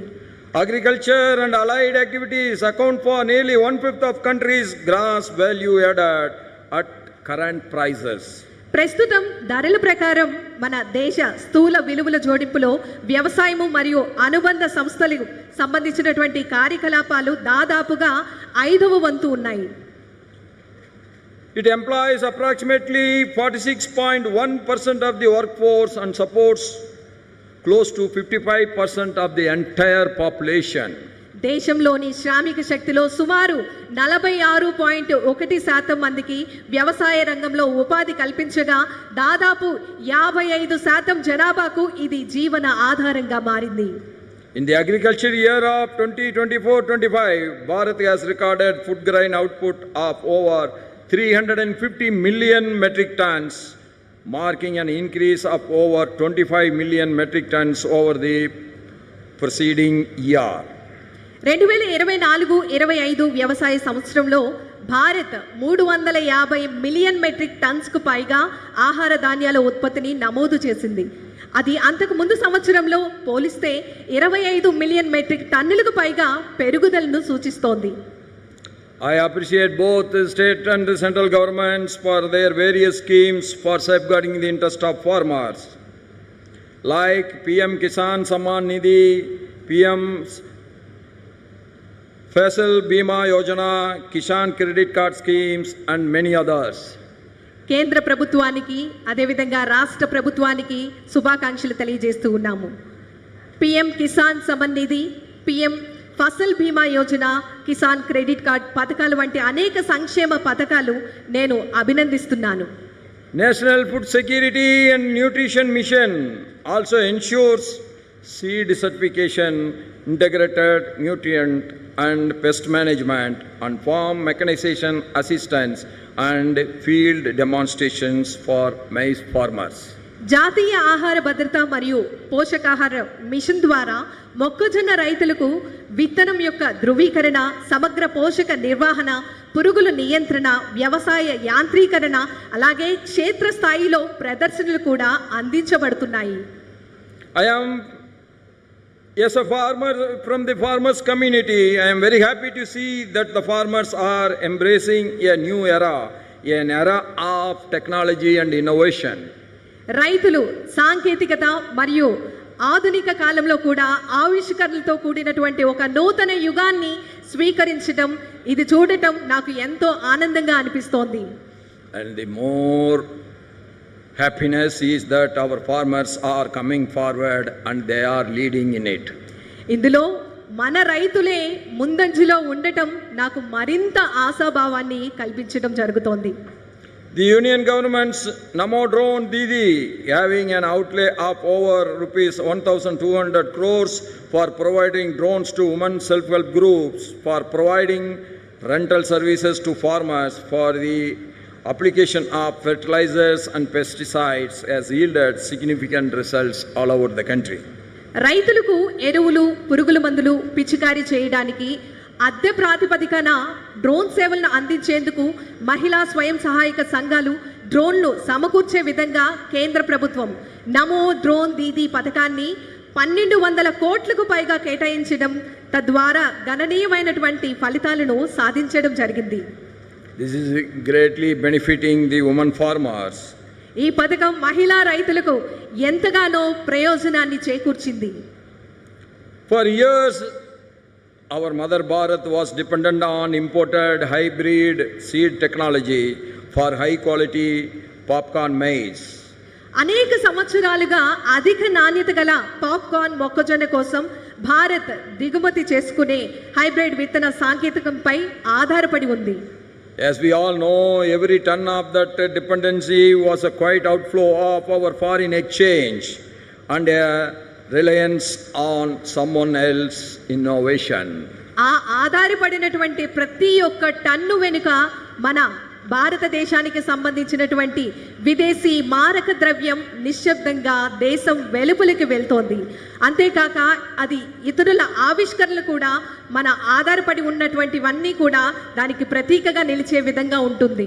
Agriculture and allied activities account for nearly 1/5 of country's gross value added at current prices. ప్రస్తుతం ధరల ప్రకారం మన దేశ స్థూల విలువల జోడింపులో వ్యవసాయము మరియు అనుబంధ సంస్థలకు సంబంధించినటువంటి కార్యకలాపాలు దాదాపుగా 5వ వంతు ఉన్నాయి. It employs approximately 46.1% of the workforce and supports close to 55% of the entire population. దేశంలోని శ్రామిక శక్తిలో సుమారు 46.1% మందికి వ్యవసాయ రంగంలో ఉపాధి కల్పించగా దాదాపు 55% జనాభాకు ఇది జీవన ఆధారంగా మారింది. In the agriculture year of 2024-25, Bharat has recorded food grain output of over 350 million metric tons, marking an increase of over 25 million metric tons over the preceding year. 2024-25 వ్యవసాయ సంవత్సరంలో భారత్ 350 మిలియన్ మెట్రిక్ టన్స్కు పైగా ఆహార ధాన్యాల ఉత్పత్తిని నమోదు చేసింది. అది అంతకు ముందు సంవత్సరంలో పోలిస్తే 25 మిలియన్ మెట్రిక్ టన్నులకు పైగా పెరుగుదలను సూచిస్తోంది. I appreciate both the state and the central governments for their various schemes for safeguarding the interest of farmers, like PM Kisan Samman Nidhi, PM's Fasal Bima Yojana, Kisan Credit Card schemes and many others. కేంద్ర ప్రభుత్వానికి అదేవిధంగా రాష్ట్ర ప్రభుత్వానికి శుభాకాంక్షలు తెలియజేస్తూ ఉన్నాము. PM Kisan Samman Nidhi, PM Fasal బీమా Yojana, Kisan credit card పథకాలు వంటి అనేక సంక్షేమ పథకాలు నేను అభినందిస్తున్నాను. National Food Security and Nutrition Mission also ensures seed certification, integrated nutrient and pest management, and farm mechanization assistance and field demonstrations for maize farmers. జాతీయ ఆహార భద్రత మరియు పోషకాహార మిషన్ ద్వారా మొక్కజొన్న రైతులకు విత్తనం యొక్క ధృవీకరణ, సమగ్ర పోషక నిర్వహణ, పురుగుల నియంత్రణ, వ్యవసాయ యాంత్రీకరణ, అలాగే క్షేత్రస్థాయిలో ప్రదర్శనలు కూడా అందించబడుతున్నాయి. As a farmer from the farmers community, I am very happy to see that the farmers are embracing a new era, an era of technology and innovation. రైతులు సాంకేతికత మరియు ఆధునిక కాలంలో కూడా ఆవిష్కరణలతో కూడినటువంటి ఒక నూతన యుగాన్ని స్వీకరించడం, ఇది చూడటం నాకు ఎంతో ఆనందంగా అనిపిస్తోంది. And the more happiness is that our farmers are coming forward and they are leading in it. ఇందులో మన రైతులే ముందంజలో ఉండటం నాకు మరింత ఆశాభావాన్ని కల్పించడం జరుగుతోంది. The union government's Namo Drone Didi, having an outlay of over rupees 1,200 crores for providing drones to women self-help groups, for providing rental services to farmers, for the application of fertilizers and pesticides, has yielded significant results all over the country. రైతులకు ఎరువులు, పురుగుల మందులు పిచికారీ చేయడానికి అద్దె ప్రాతిపదికన drone సేవలను అందించేందుకు మహిళా స్వయం సహాయక సంఘాలు డ్రోన్లు సమకూర్చే విధంగా కేంద్ర ప్రభుత్వం నమో డ్రోన్ దీదీ పథకాన్ని 1,200 కోట్లకు పైగా కేటాయించడం, తద్వారా గణనీయమైనటువంటి ఫలితాలను సాధించడం జరిగింది. This is greatly benefiting the women farmers. ఈ పథకం మహిళా రైతులకు ఎంతగానో ప్రయోజనాన్ని చేకూర్చింది. For years, our mother Bharat was dependent on imported hybrid seed technology for high quality popcorn maize. అనేక సంవత్సరాలుగా అధిక నాణ్యత గల పాప్కార్న్ మొక్కజొన్న కోసం భారత్ దిగుమతి చేసుకునే హైబ్రిడ్ విత్తన సాంకేతికంపై ఆధారపడి ఉంది. As we all know, every ton of that dependency was a quite outflow of our foreign exchange and a reliance on someone else innovation. ఆ ఆధారపడినటువంటి ప్రతి ఒక్క టన్ను వెనుక మన భారతదేశానికి సంబంధించినటువంటి విదేశీ మారక ద్రవ్యం నిశ్శబ్దంగా దేశం వెలుపలికి వెళ్తోంది. అంతేకాక అది ఇతరుల ఆవిష్కరణలు కూడా మన ఆధారపడి ఉన్నటువంటివన్నీ కూడా దానికి ప్రతీకగా నిలిచే విధంగా ఉంటుంది.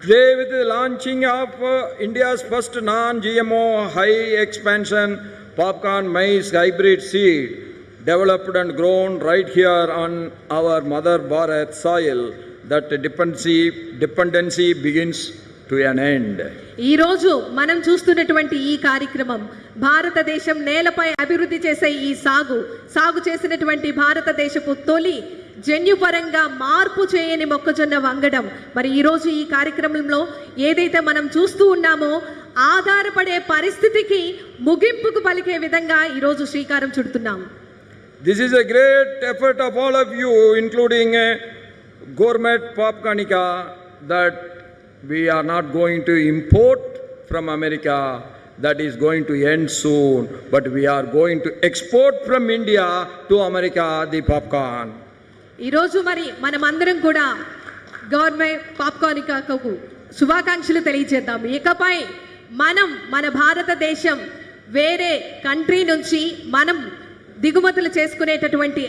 Today, with the launching of India's first non-GMO high expansion popcorn maize hybrid seed, developed and grown right here on our mother Bharat soil, that dependency begins to an end. ఈరోజు మనం చూస్తున్నటువంటి ఈ కార్యక్రమం భారతదేశం నేలపై అభివృద్ధి చేసే ఈ సాగు చేసినటువంటి భారతదేశపు తొలి జన్యుపరంగా మార్పు చేయని మొక్కజొన్న వంగడం. మరి ఈరోజు ఈ కార్యక్రమంలో ఏదైతే మనం చూస్తూ ఉన్నామో ఆధారపడే పరిస్థితికి ముగింపుకు పలికే విధంగా ఈరోజు శ్రీకారం చుడుతున్నాం. This is a great effort of all of you, including Gourmet Popcornica, that we are not going to import from America. That is going to end soon, but we are going to export from India to America the popcorn. ఈరోజు మరి మనమందరం కూడా government పాప్కార్నికాకు శుభాకాంక్షలు తెలియజేద్దాం. ఇకపై మన భారతదేశం వేరే country నుంచి మనం దిగుమతులు చేసుకునేటటువంటి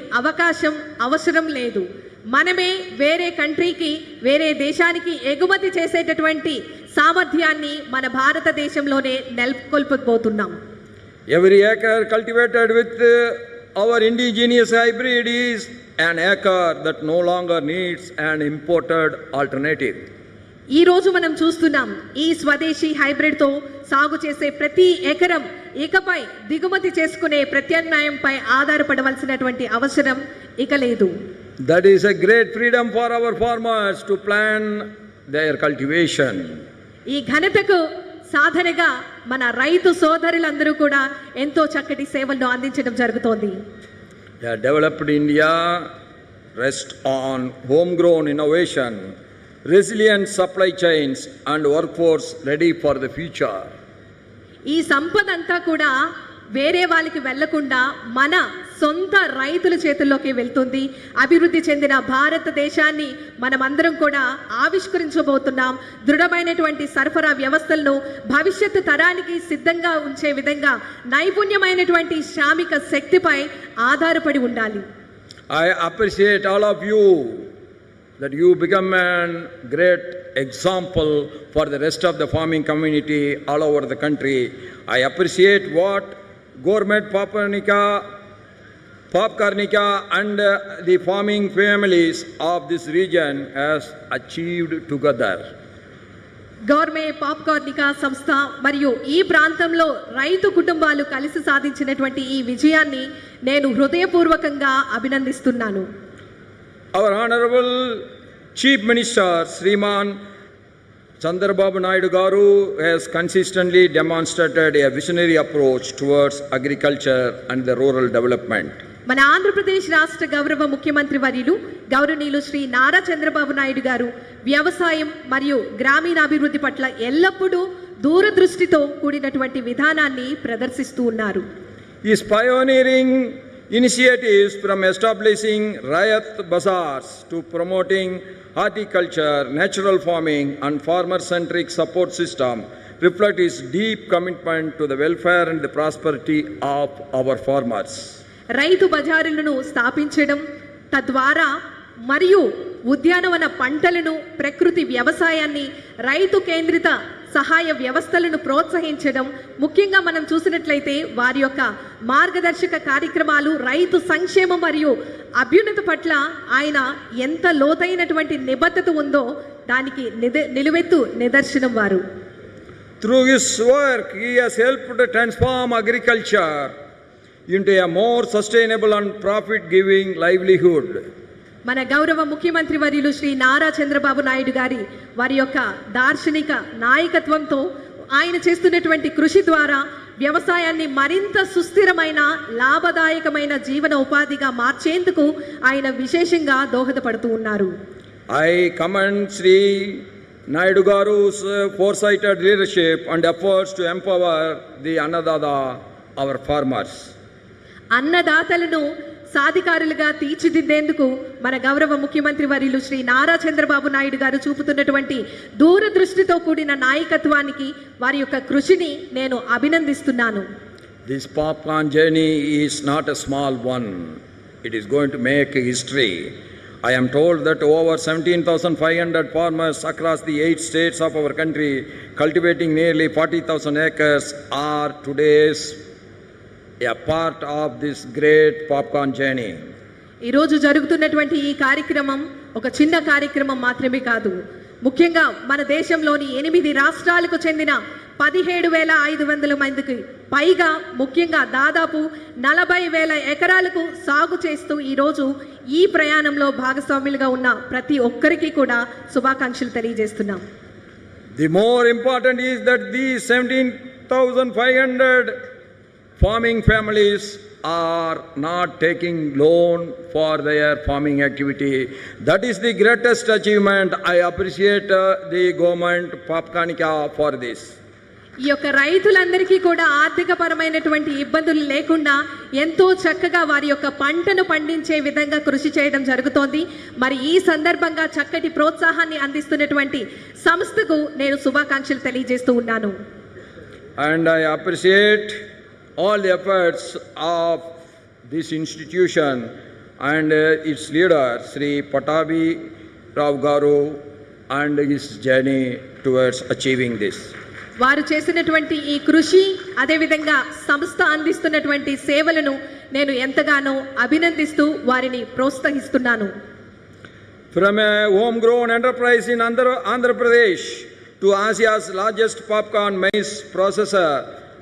అవసరం లేదు. మనమే వేరే కంట్రీకి వేరే దేశానికి ఎగుమతి చేసేటటువంటి సామర్థ్యాన్ని మన భారతదేశంలోనే నెలకొల్పబోతున్నాం. Every acre cultivated with our indigenous hybrid is an acre that no longer needs an imported alternative. ఈ రోజు మనం చూస్తున్నాం ఈ స్వదేశీ హైబ్రిడ్తో సాగు చేసే ప్రతి ఎకరం ఇకపై దిగుమతి చేసుకునే ప్రత్యామ్నాయంపై ఆధారపడవలసినటువంటి అవసరం ఇక లేదు. That is a great freedom for our farmers to plan their cultivation. ఈ ఘనతకు సాధనగా మన రైతు సోదరులందరూ కూడా ఎంతో చక్కటి సేవలను అందించడం జరుగుతోంది. Developed India rests on homegrown innovation, resilient supply chains and workforce ready for the future. ఈ సంపద అంతా కూడా వేరే వాళ్ళకి వెళ్లకుండా మన సొంత రైతుల చేతుల్లోకి వెళ్తుంది. అభివృద్ధి చెందిన భారతదేశాన్ని మనమందరం కూడా ఆవిష్కరించబోతున్నాం. దృఢమైనటువంటి సరఫరా వ్యవస్థలను భవిష్యత్తు తరానికి సిద్ధంగా ఉంచే విధంగా నైపుణ్యమైనటువంటి శ్రామిక శక్తిపై ఆధారపడి ఉండాలి. I appreciate all of you that you become a great example for the rest of the farming community all over the country. I appreciate what Gourmet Popcornica and the farming families of this region has achieved together. గవర్మే పాప్కార్నికా సంస్థ మరియు ఈ ప్రాంతంలో రైతు కుటుంబాలు కలిసి సాధించినటువంటి ఈ విజయాన్ని నేను హృదయపూర్వకంగా అభినందిస్తున్నాను. Our Honorable Chief Minister Sriman Chandrababu Naidu garu has consistently demonstrated a visionary approach towards agriculture and the rural development. మన ఆంధ్రప్రదేశ్ రాష్ట్ర గౌరవ ముఖ్యమంత్రి వర్యులు గౌరవనీయులు శ్రీ నారా చంద్రబాబు నాయుడు గారు వ్యవసాయం మరియు గ్రామీణాభివృద్ధి పట్ల ఎల్లప్పుడూ దూరదృష్టితో కూడినటువంటి విధానాన్ని ప్రదర్శిస్తూ ఉన్నారు. His pioneering initiatives, from establishing Rayat Bazaars to promoting horticulture, natural farming and farmer-centric support system, reflect his deep commitment to the welfare and the prosperity of our farmers. రైతు బజారులను స్థాపించడం తద్వారా మరియు ఉద్యానవన పంటలను, ప్రకృతి వ్యవసాయాన్ని, రైతు కేంద్రిత సహాయ వ్యవస్థలను ప్రోత్సహించడం, ముఖ్యంగా మనం చూసినట్లయితే వారి యొక్క మార్గదర్శక కార్యక్రమాలు రైతు సంక్షేమం మరియు అభ్యున్నతి పట్ల ఆయన ఎంత లోతైనటువంటి నిబద్ధత ఉందో దానికి నిలువెత్తు నిదర్శనం వారు. Through his work, he has helped to transform agriculture into a more sustainable and profit-giving livelihood. మన గౌరవ ముఖ్యమంత్రి వర్యులు శ్రీ నారా చంద్రబాబు నాయుడు గారి వారి యొక్క దార్శనిక నాయకత్వంతో ఆయన చేస్తున్నటువంటి కృషి ద్వారా వ్యవసాయాన్ని మరింత సుస్థిరమైన లాభదాయకమైన జీవన ఉపాధిగా మార్చేందుకు ఆయన విశేషంగా దోహదపడుతూ ఉన్నారు. I commend Sri Naidu garu's foresighted leadership and efforts to empower the Annadada, our farmers. అన్నదాతలను సాధికారులుగా తీర్చిదిద్దేందుకు మన గౌరవ ముఖ్యమంత్రి వర్యులు శ్రీ నారా చంద్రబాబు నాయుడు గారు చూపుతున్నటువంటి దూరదృష్టితో కూడిన నాయకత్వానికి వారి యొక్క కృషిని నేను అభినందిస్తున్నాను. This popcorn journey is not a small one. It is going to make history. I am told that over 17,500 farmers across the 8 states of our country, cultivating nearly 40,000 acres, are today's a part of this great popcorn journey. ఈరోజు జరుగుతున్నటువంటి ఈ కార్యక్రమం ఒక చిన్న కార్యక్రమం మాత్రమే కాదు. ముఖ్యంగా మన దేశంలోని 8 రాష్ట్రాలకు చెందిన 17,500 మందికి పైగా, ముఖ్యంగా దాదాపు 40,000 ఎకరాలకు సాగు చేస్తూ ఈరోజు ఈ ప్రయాణంలో భాగస్వాములుగా ఉన్న ప్రతి ఒక్కరికి కూడా శుభాకాంక్షలు తెలియజేస్తున్నాం. The more important is that these 17,500 farming families are not taking loan for their farming activity. That is the greatest achievement. I appreciate the government Popcornica for this. ఈ యొక్క రైతులందరికీ కూడా ఆర్థికపరమైనటువంటి ఇబ్బందులు లేకుండా ఎంతో చక్కగా వారి యొక్క పంటను పండించే విధంగా కృషి చేయడం జరుగుతోంది. మరి ఈ సందర్భంగా చక్కటి ప్రోత్సాహాన్ని అందిస్తున్నటువంటి సంస్థకు నేను శుభాకాంక్షలు తెలియజేస్తూ ఉన్నాను. And I appreciate all the efforts of this institution and its leader Sri Patabi Rao Garu and his journey towards achieving this. వారు చేసినటువంటి ఈ కృషి, అదేవిధంగా సంస్థ అందిస్తున్నటువంటి సేవలను నేను ఎంతగానో అభినందిస్తూ వారిని ప్రోత్సహిస్తున్నాను. From a homegrown enterprise in Andhra Pradesh to Asia's largest popcorn maize processor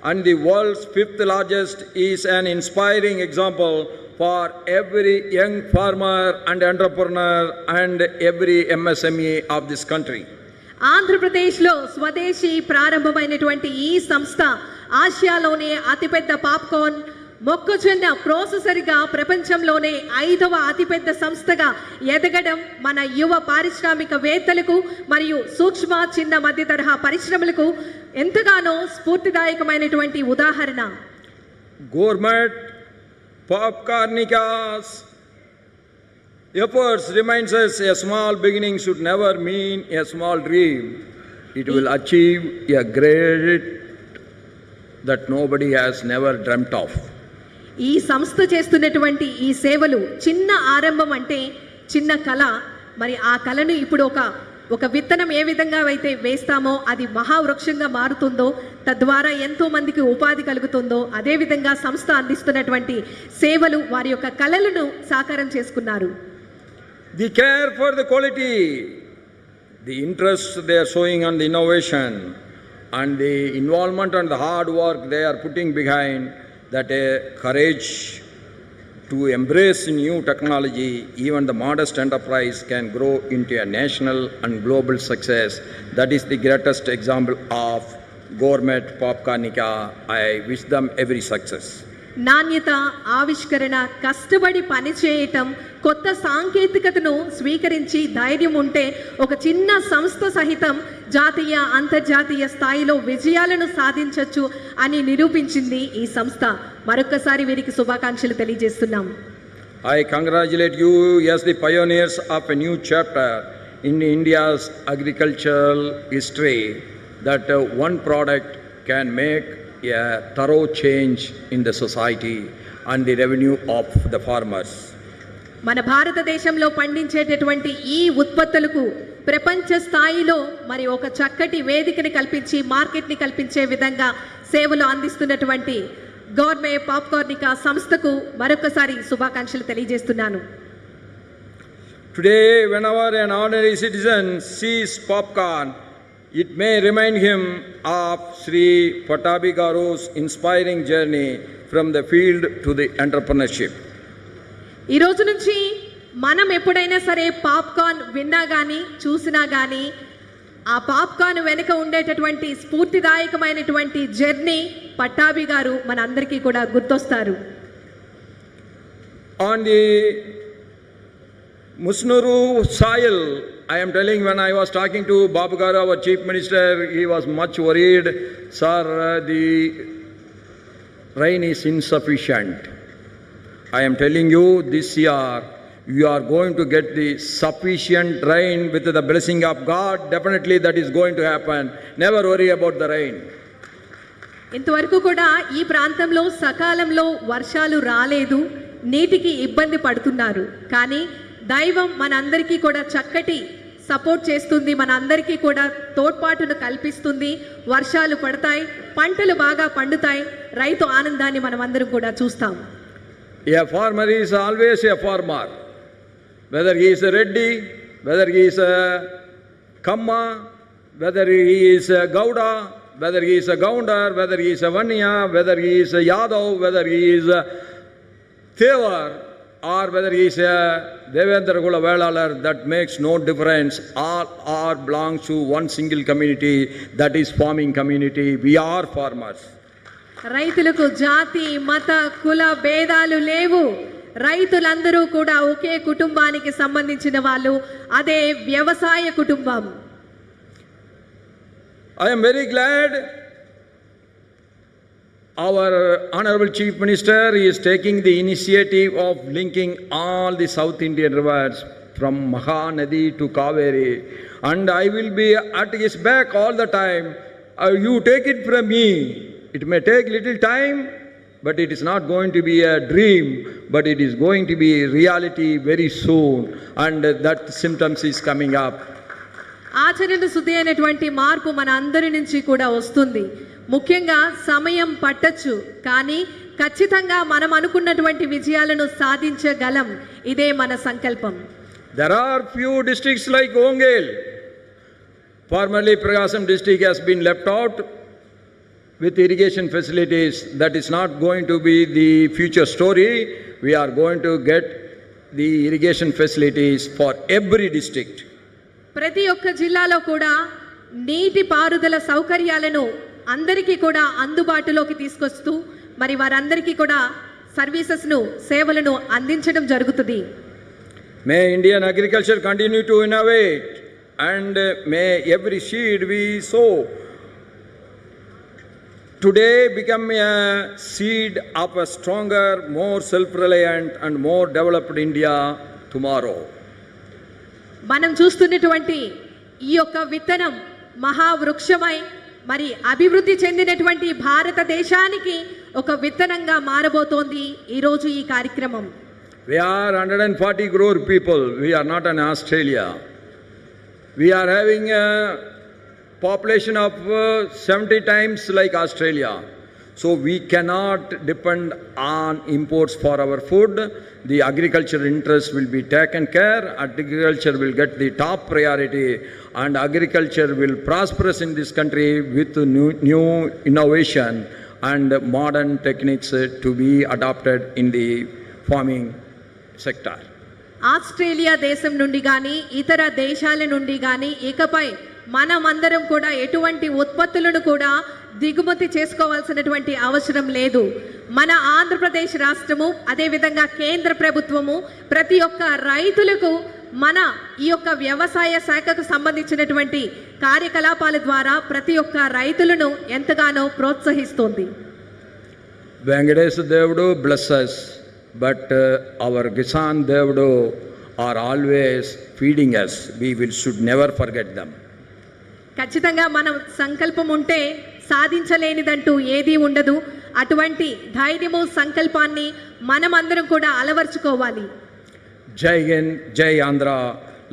and the world's 5th largest is an inspiring example for every young farmer and entrepreneur and every MSME of this country. ఆంధ్రప్రదేశ్లో స్వదేశీ ప్రారంభమైనటువంటి ఈ సంస్థ ఆసియాలోనే అతిపెద్ద popcorn మొక్కజొన్న ప్రాసెసర్గా ప్రపంచంలోనే 5వ అతిపెద్ద సంస్థగా ఎదగడం మన యువ పారిశ్రామికవేత్తలకు మరియు సూక్ష్మ చిన్న మధ్య తరహా పరిశ్రమలకు ఎంతగానో స్ఫూర్తిదాయకమైనటువంటి ఉదాహరణ. Gourmet Popcornica's efforts reminds us a small beginning should never mean a small dream. It will achieve a great that nobody has never dreamt of. ఈ సంస్థ చేస్తున్నటువంటి ఈ సేవలు చిన్న ఆరంభం అంటే చిన్న కళ. మరి ఆ కళను ఇప్పుడు ఒక విత్తనం ఏ విధంగా అయితే వేస్తామో అది మహావృక్షంగా మారుతుందో, తద్వారా ఎంతో మందికి ఉపాధి కలుగుతుందో, అదేవిధంగా సంస్థ అందిస్తున్నటువంటి సేవలు వారి యొక్క కళలను సాకారం చేసుకున్నారు. The care for the quality, the interest they are showing on the innovation and the involvement and the hard work they are putting behind that courage to embrace new technology, even the modest enterprise can grow into a national and global success. That is the greatest example of Gourmet Popcornica. I wish them every success. నాణ్యత, ఆవిష్కరణ, కష్టపడి పనిచేయటం, కొత్త సాంకేతికతను స్వీకరించి ధైర్యం ఉంటే ఒక చిన్న సంస్థ సహితం జాతీయ అంతర్జాతీయ స్థాయిలో విజయాలను సాధించవచ్చు అని నిరూపించింది ఈ సంస్థ. మరొక్కసారి వీరికి శుభాకాంక్షలు తెలియజేస్తున్నాం. I congratulate you as the pioneers of a new chapter in India's agricultural history, that one product can make a thorough change in the society and the revenue of the farmers. మన భారతదేశంలో పండించేటటువంటి ఈ ఉత్పత్తులకు ప్రపంచ స్థాయిలో మరి ఒక చక్కటి వేదికని కల్పించి మార్కెట్ని కల్పించే విధంగా సేవలు అందిస్తున్నటువంటి గవర్మే పాప్కార్నికా సంస్థకు మరొకసారి శుభాకాంక్షలు తెలియజేస్తున్నాను. Today, whenever an ordinary citizen sees popcorn, it may remind him of Sri Patabi Garu's inspiring journey from the field to the entrepreneurship. ఈ రోజు నుంచి మనం ఎప్పుడైనా సరే పాప్కార్న్ విన్నా కానీ చూసినా కానీ ఆ పాప్కార్న్ వెనుక ఉండేటటువంటి స్ఫూర్తిదాయకమైనటువంటి జర్నీ పట్టాభి గారు మన అందరికీ కూడా గుర్తొస్తారు. On the Musnuru soil, I am telling, when I was talking to Babu Garu, our Chief Minister, he was much worried. Sir, the rain is insufficient. I am telling you, this year you are going to get the sufficient rain with the blessing of God. Definitely that is going to happen. Never worry about the rain. ఇంతవరకు కూడా ఈ ప్రాంతంలో సకాలంలో వర్షాలు రాలేదు, నీటికి ఇబ్బంది పడుతున్నారు. కానీ దైవం మనందరికీ కూడా చక్కటి సపోర్ట్ చేస్తుంది, మనందరికీ కూడా తోడ్పాటును కల్పిస్తుంది. వర్షాలు పడతాయి, పంటలు బాగా పండుతాయి, రైతు ఆనందాన్ని మనమందరం కూడా చూస్తాం. A farmer is always a farmer. Whether he is a Reddy, whether he is a Kamma, whether he is a Gowda, whether he is a Goundar, whether he is a Vanya, whether he is a Yadav, whether he is a Thevar, or whether he is a Devendra Kula Velalar, that makes no difference. All are belongs to one single community, that is farming community. We are farmers. రైతులకు జాతి మత కుల భేదాలు లేవు. రైతులందరూ కూడా ఒకే కుటుంబానికి సంబంధించిన వాళ్ళు, అదే వ్యవసాయ కుటుంబం. I am very glad our Honorable Chief Minister is taking the initiative of linking all the South Indian rivers from Mahanadi to Kaveri, and I will be at his back all the time. You take it from me. It may take little time, but it is not going to be a dream, but it is going to be reality very soon, and that symptoms is coming up. ఆచరణ శుద్ధి అయినటువంటి మార్పు మన అందరి నుంచి కూడా వస్తుంది. ముఖ్యంగా సమయం పట్టచ్చు, కానీ ఖచ్చితంగా మనం అనుకున్నటువంటి విజయాలను సాధించగలం. ఇదే మన సంకల్పం. There are few districts like Ongel. Formerly Prakasam district has been left out with irrigation facilities. That is not going to be the future story. We are going to get the irrigation facilities for every district. ప్రతి ఒక్క జిల్లాలో కూడా నీటి పారుదల సౌకర్యాలను అందరికీ కూడా అందుబాటులోకి తీసుకొస్తూ మరి వారందరికీ కూడా సర్వీసెస్ను సేవలను అందించడం జరుగుతుంది. May Indian agriculture continue to innovate, and may every seed we sow today become a seed of a stronger, more self-reliant and more developed India tomorrow. మనం చూస్తున్నటువంటి ఈ యొక్క విత్తనం మహావృక్షమై మరి అభివృద్ధి చెందినటువంటి భారతదేశానికి ఒక విత్తనంగా మారబోతోంది ఈరోజు ఈ కార్యక్రమం. We are 140 crore people. We are not an Australia. We are having a population of 70 times like Australia. So we cannot depend on imports for our food. The agriculture interest will be taken care. Agriculture will get the top priority, and agriculture will prosperous in this country with new innovation and modern techniques to be adopted in the farming sector. Australia దేశం నుండి కానీ ఇతర దేశాల నుండి కానీ ఇకపై మనమందరం కూడా ఎటువంటి ఉత్పత్తులను కూడా దిగుమతి చేసుకోవాల్సినటువంటి అవసరం లేదు. మన ఆంధ్రప్రదేశ్ రాష్ట్రము అదేవిధంగా కేంద్ర ప్రభుత్వము ప్రతి ఒక్క రైతులకు మన ఈ యొక్క వ్యవసాయ శాఖకు సంబంధించినటువంటి కార్యకలాపాల ద్వారా ప్రతి ఒక్క రైతులను ఎంతగానో ప్రోత్సహిస్తుంది. Venkatesha Devudu bless us, but our Kisan Devudu are always feeding us. We should never forget them. ఖచ్చితంగా మనం సంకల్పం ఉంటే సాధించలేనిదంటూ ఏదీ ఉండదు. అటువంటి ధైర్యము సంకల్పాన్ని మనమందరం కూడా అలవర్చుకోవాలి. జై హింద్, జై Andhra,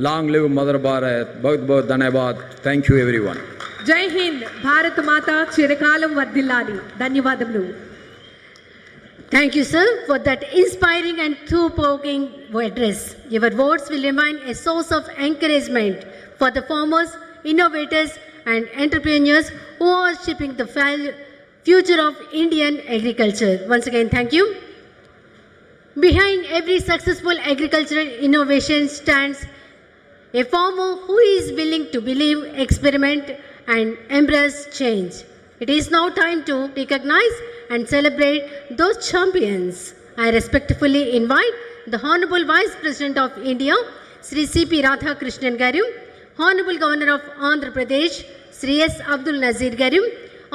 long live mother Bharat. బహుత్ బహుత్ ధన్యవాద్. Thank you everyone. జై హింద్, భారత్ మాత చిరకాలం వర్ధిల్లాలి. ధన్యవాదములు. Thank you, sir, for that inspiring and thought-provoking address. Your words will remain a source of encouragement for the farmers, innovators and entrepreneurs who are shaping the future of Indian agriculture. Once again, thank you. Behind every successful agricultural innovation stands a farmer who is willing to believe, experiment and embrace change. It is now time to recognize and celebrate those champions. I respectfully invite the Honorable Vice President of India, Sri C.P. Radhakrishnan Garu, Honorable Governor of Andhra Pradesh, Sri S. Abdul Nazir Garu,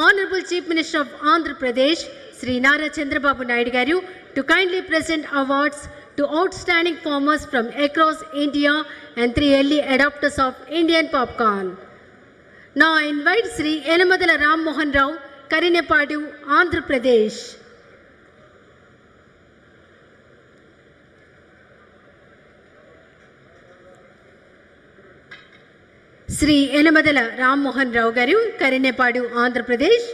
Honorable Chief Minister of Andhra Pradesh, Sri Nara Chandrababu Naidu Garu, to kindly present awards to outstanding farmers from across India and 3 early adopters of Indian popcorn. Now I invite Sri Yenamadala Ram Mohan Rao, Karinepadu, Andhra Pradesh. Sri Yenamadala Ram Mohan Rao Garu, Karinepadu, Andhra Pradesh.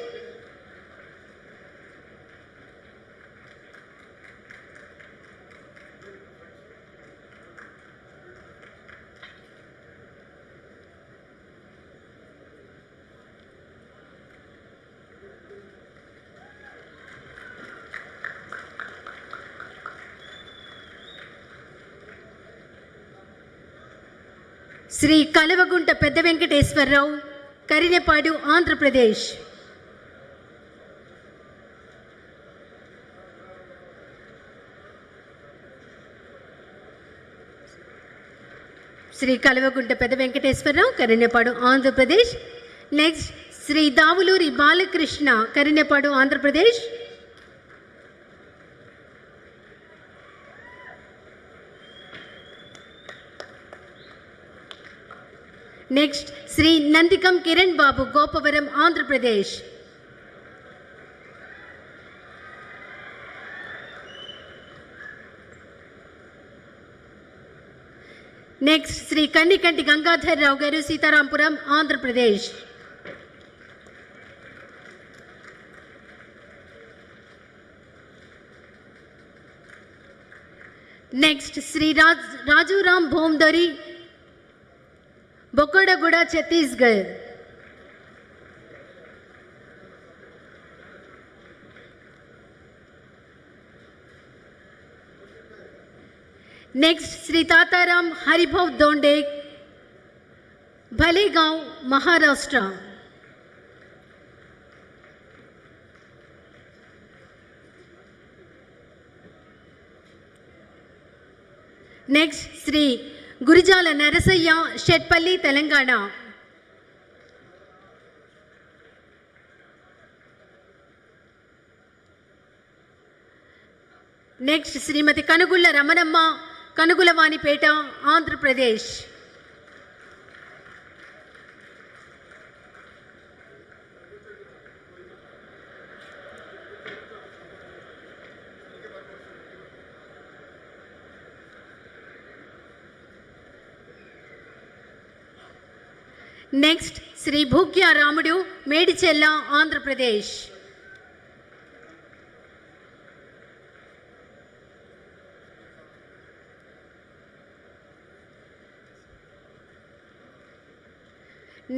Shri Kalavagunta Pedda Venkateswara Rao, Karinepadu, Andhra Pradesh. Shri Kalavagunta Pedda Venkateswara Rao, Karinepadu, Andhra Pradesh. Next Shri Davuluri Balakrishna, Karinepadu, Andhra Pradesh. Next Shri Nandikam Kiran Babu, Gopavaram, Andhra Pradesh. Next Shri Kannikanti Gangadhar Rao garu, Sitarampuram, Andhra Pradesh. Next Shri Rajuram Bhomdari, Bokkadaguda, Chhattisgarh. Next Shri Tataram Haribhav Donde, Bhalegaon, Maharashtra. Next Shri Gurijala Narasayya, Shetpalli, Telangana. Next Shrimati Kanugulla Ramanamma, Kanugulavanipeta, Andhra Pradesh. Next Shri Bhukya Ramudu, Medichella, Andhra Pradesh.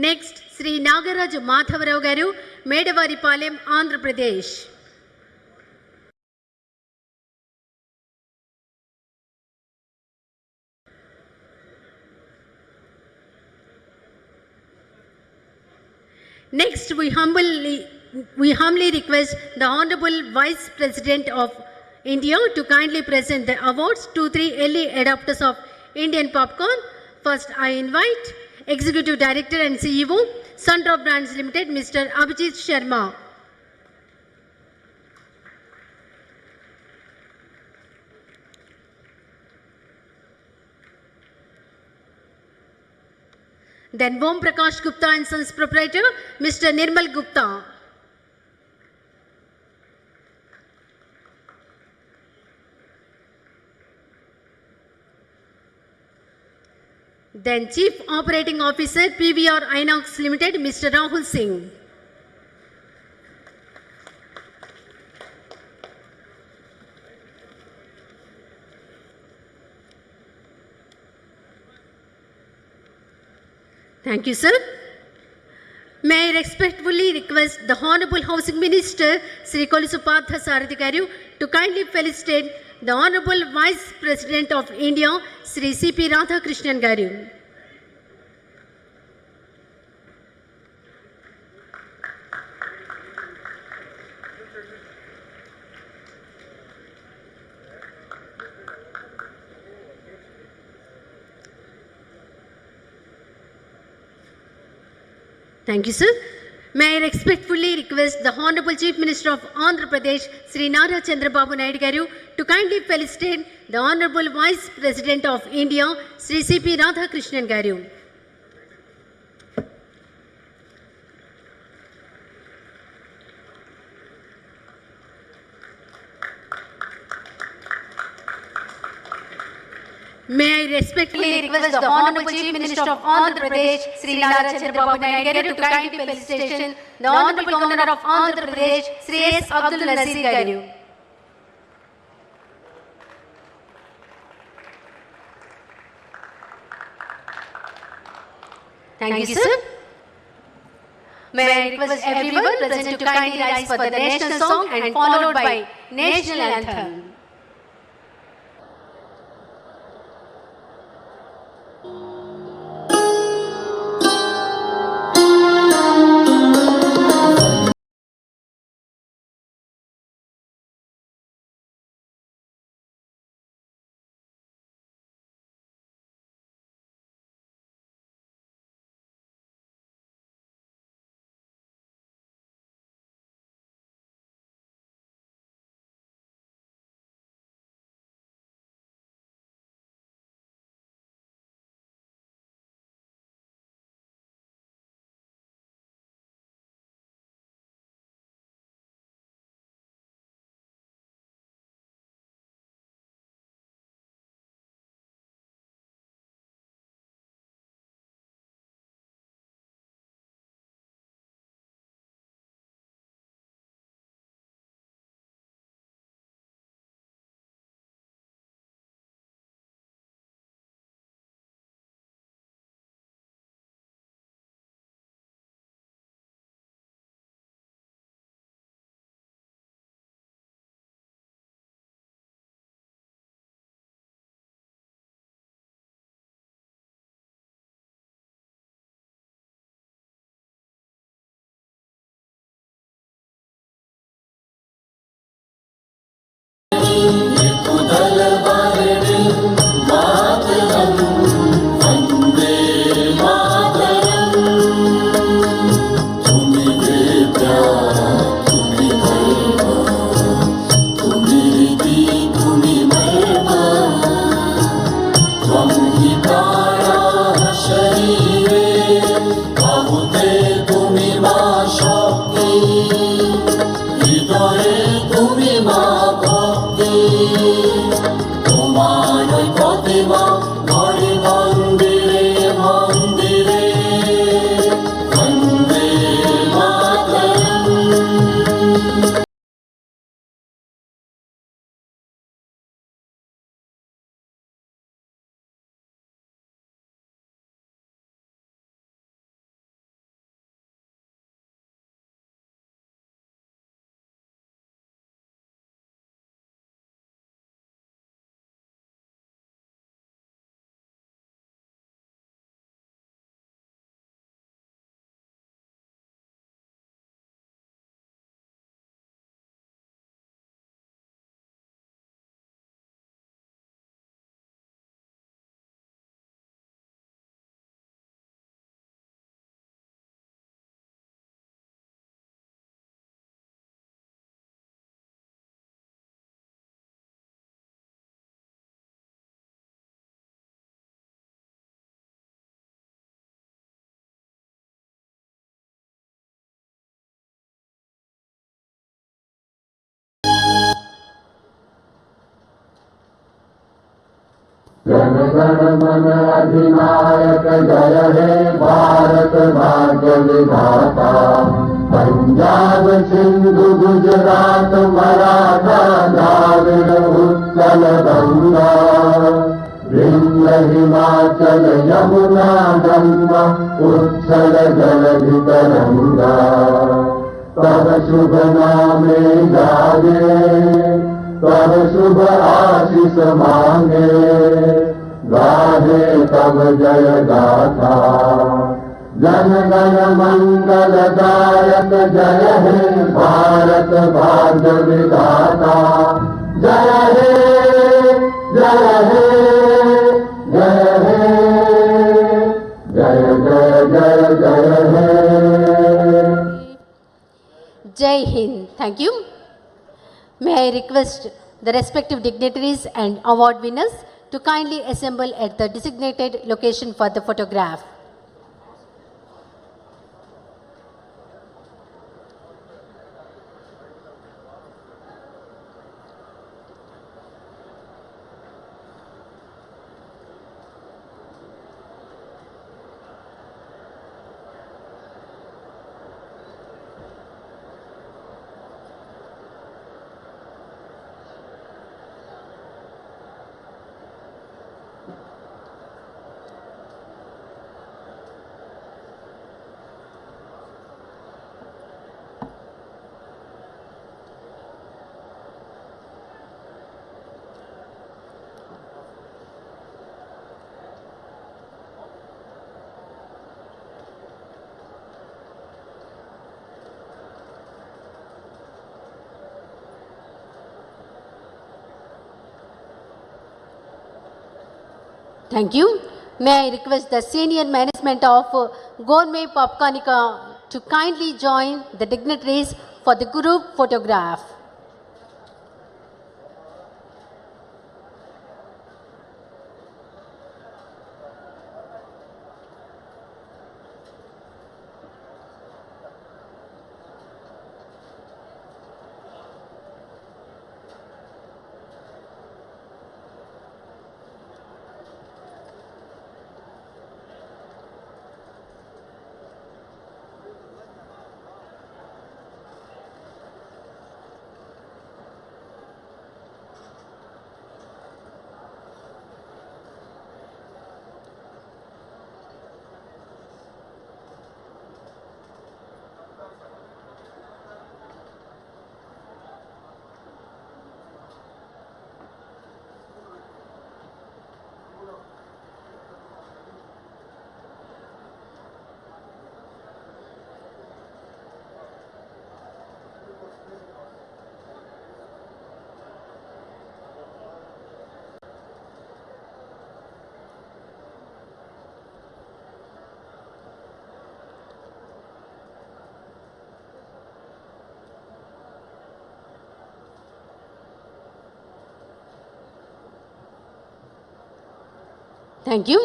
Next Shri Nagaraju Madhavarao garu, Medavaripalem, Andhra Pradesh. Next, we humbly request the Honorable Vice President of India to kindly present the awards to 3 early adopters of Indian popcorn. First, I invite Executive Director and CEO, Sundrop Brands Limited, Mr. Abhijit Sharma. Then Om Prakash Gupta and Sons Proprietor, Mr. Nirmal Gupta. Then Chief Operating Officer, PVR Inox Limited, Mr. Rahul Singh. Thank you, sir. May I respectfully request the Honorable Housing Minister, Sri Kolisu Partha Sarathi Garu, to kindly felicitate the Honorable Vice President of India, Sri C.P. Radhakrishnan Garu. Thank you, sir. May I respectfully request the Honorable Chief Minister of Andhra Pradesh, Sri Chandrababu Naidu garu, to kindly felicitate the Honorable Vice President of India, Sri C.P. Radhakrishnan garu. May I respectfully request the Honorable Chief Minister of Andhra Pradesh, Sri Chandrababu Naidu garu, to kindly felicitation the Honorable Governor of Andhra Pradesh, Sri S. Abdul Nazir garu. Thank you, sir. May I request everyone present to kindly rise for the national song and followed by national anthem. Jana Gana मन अधिनायक जय हे भारत भाग्य विधाता। पंजाब सिंधु गुजरात मराठा द्राविड़ उत्कल गंगा, विंध्य हिमाचल यमुना गंगा उच्छल जलधि तरंगा। तब शुभ नामे गावे, तब शुभ आशीष मांगे, गाहे तब जय गाथा। जन गण मंगल दायक जय हे भारत भाग्य विधाता। जय हे जय हे जय हे जय जय जय जय हे। Jai Hind. Thank you. May I request the respective dignitaries and award winners to kindly assemble at the designated location for the photograph. Thank you. May I request the senior management of Gourmet Popcornica to kindly join the dignitaries for the group photograph. Thank you.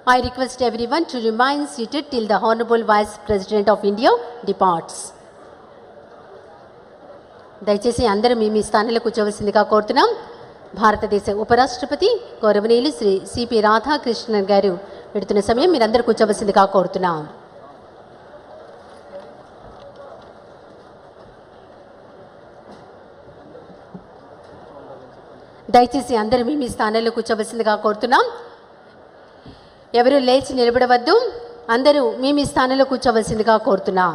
I request everyone to remain seated till the Honorable Vice President of India departs. దయచేసి అందరూ మీ స్థానంలో కూర్చోవలసిందిగా కోరుతున్నాం. భారతదేశ ఉపరాష్ట్రపతి గౌరవనీయులు Shri CP Radhakrishnan గారు పెడుతున్న సమయం మీరందరూ కూర్చోవలసిందిగా కోరుతున్నాం. దయచేసి అందరూ మీ స్థానంలో కూర్చోవలసిందిగా కోరుతున్నాం. ఎవరు లేచి నిలబడవద్దు. అందరూ మీ స్థానంలో కూర్చోవలసిందిగా కోరుతున్నాం.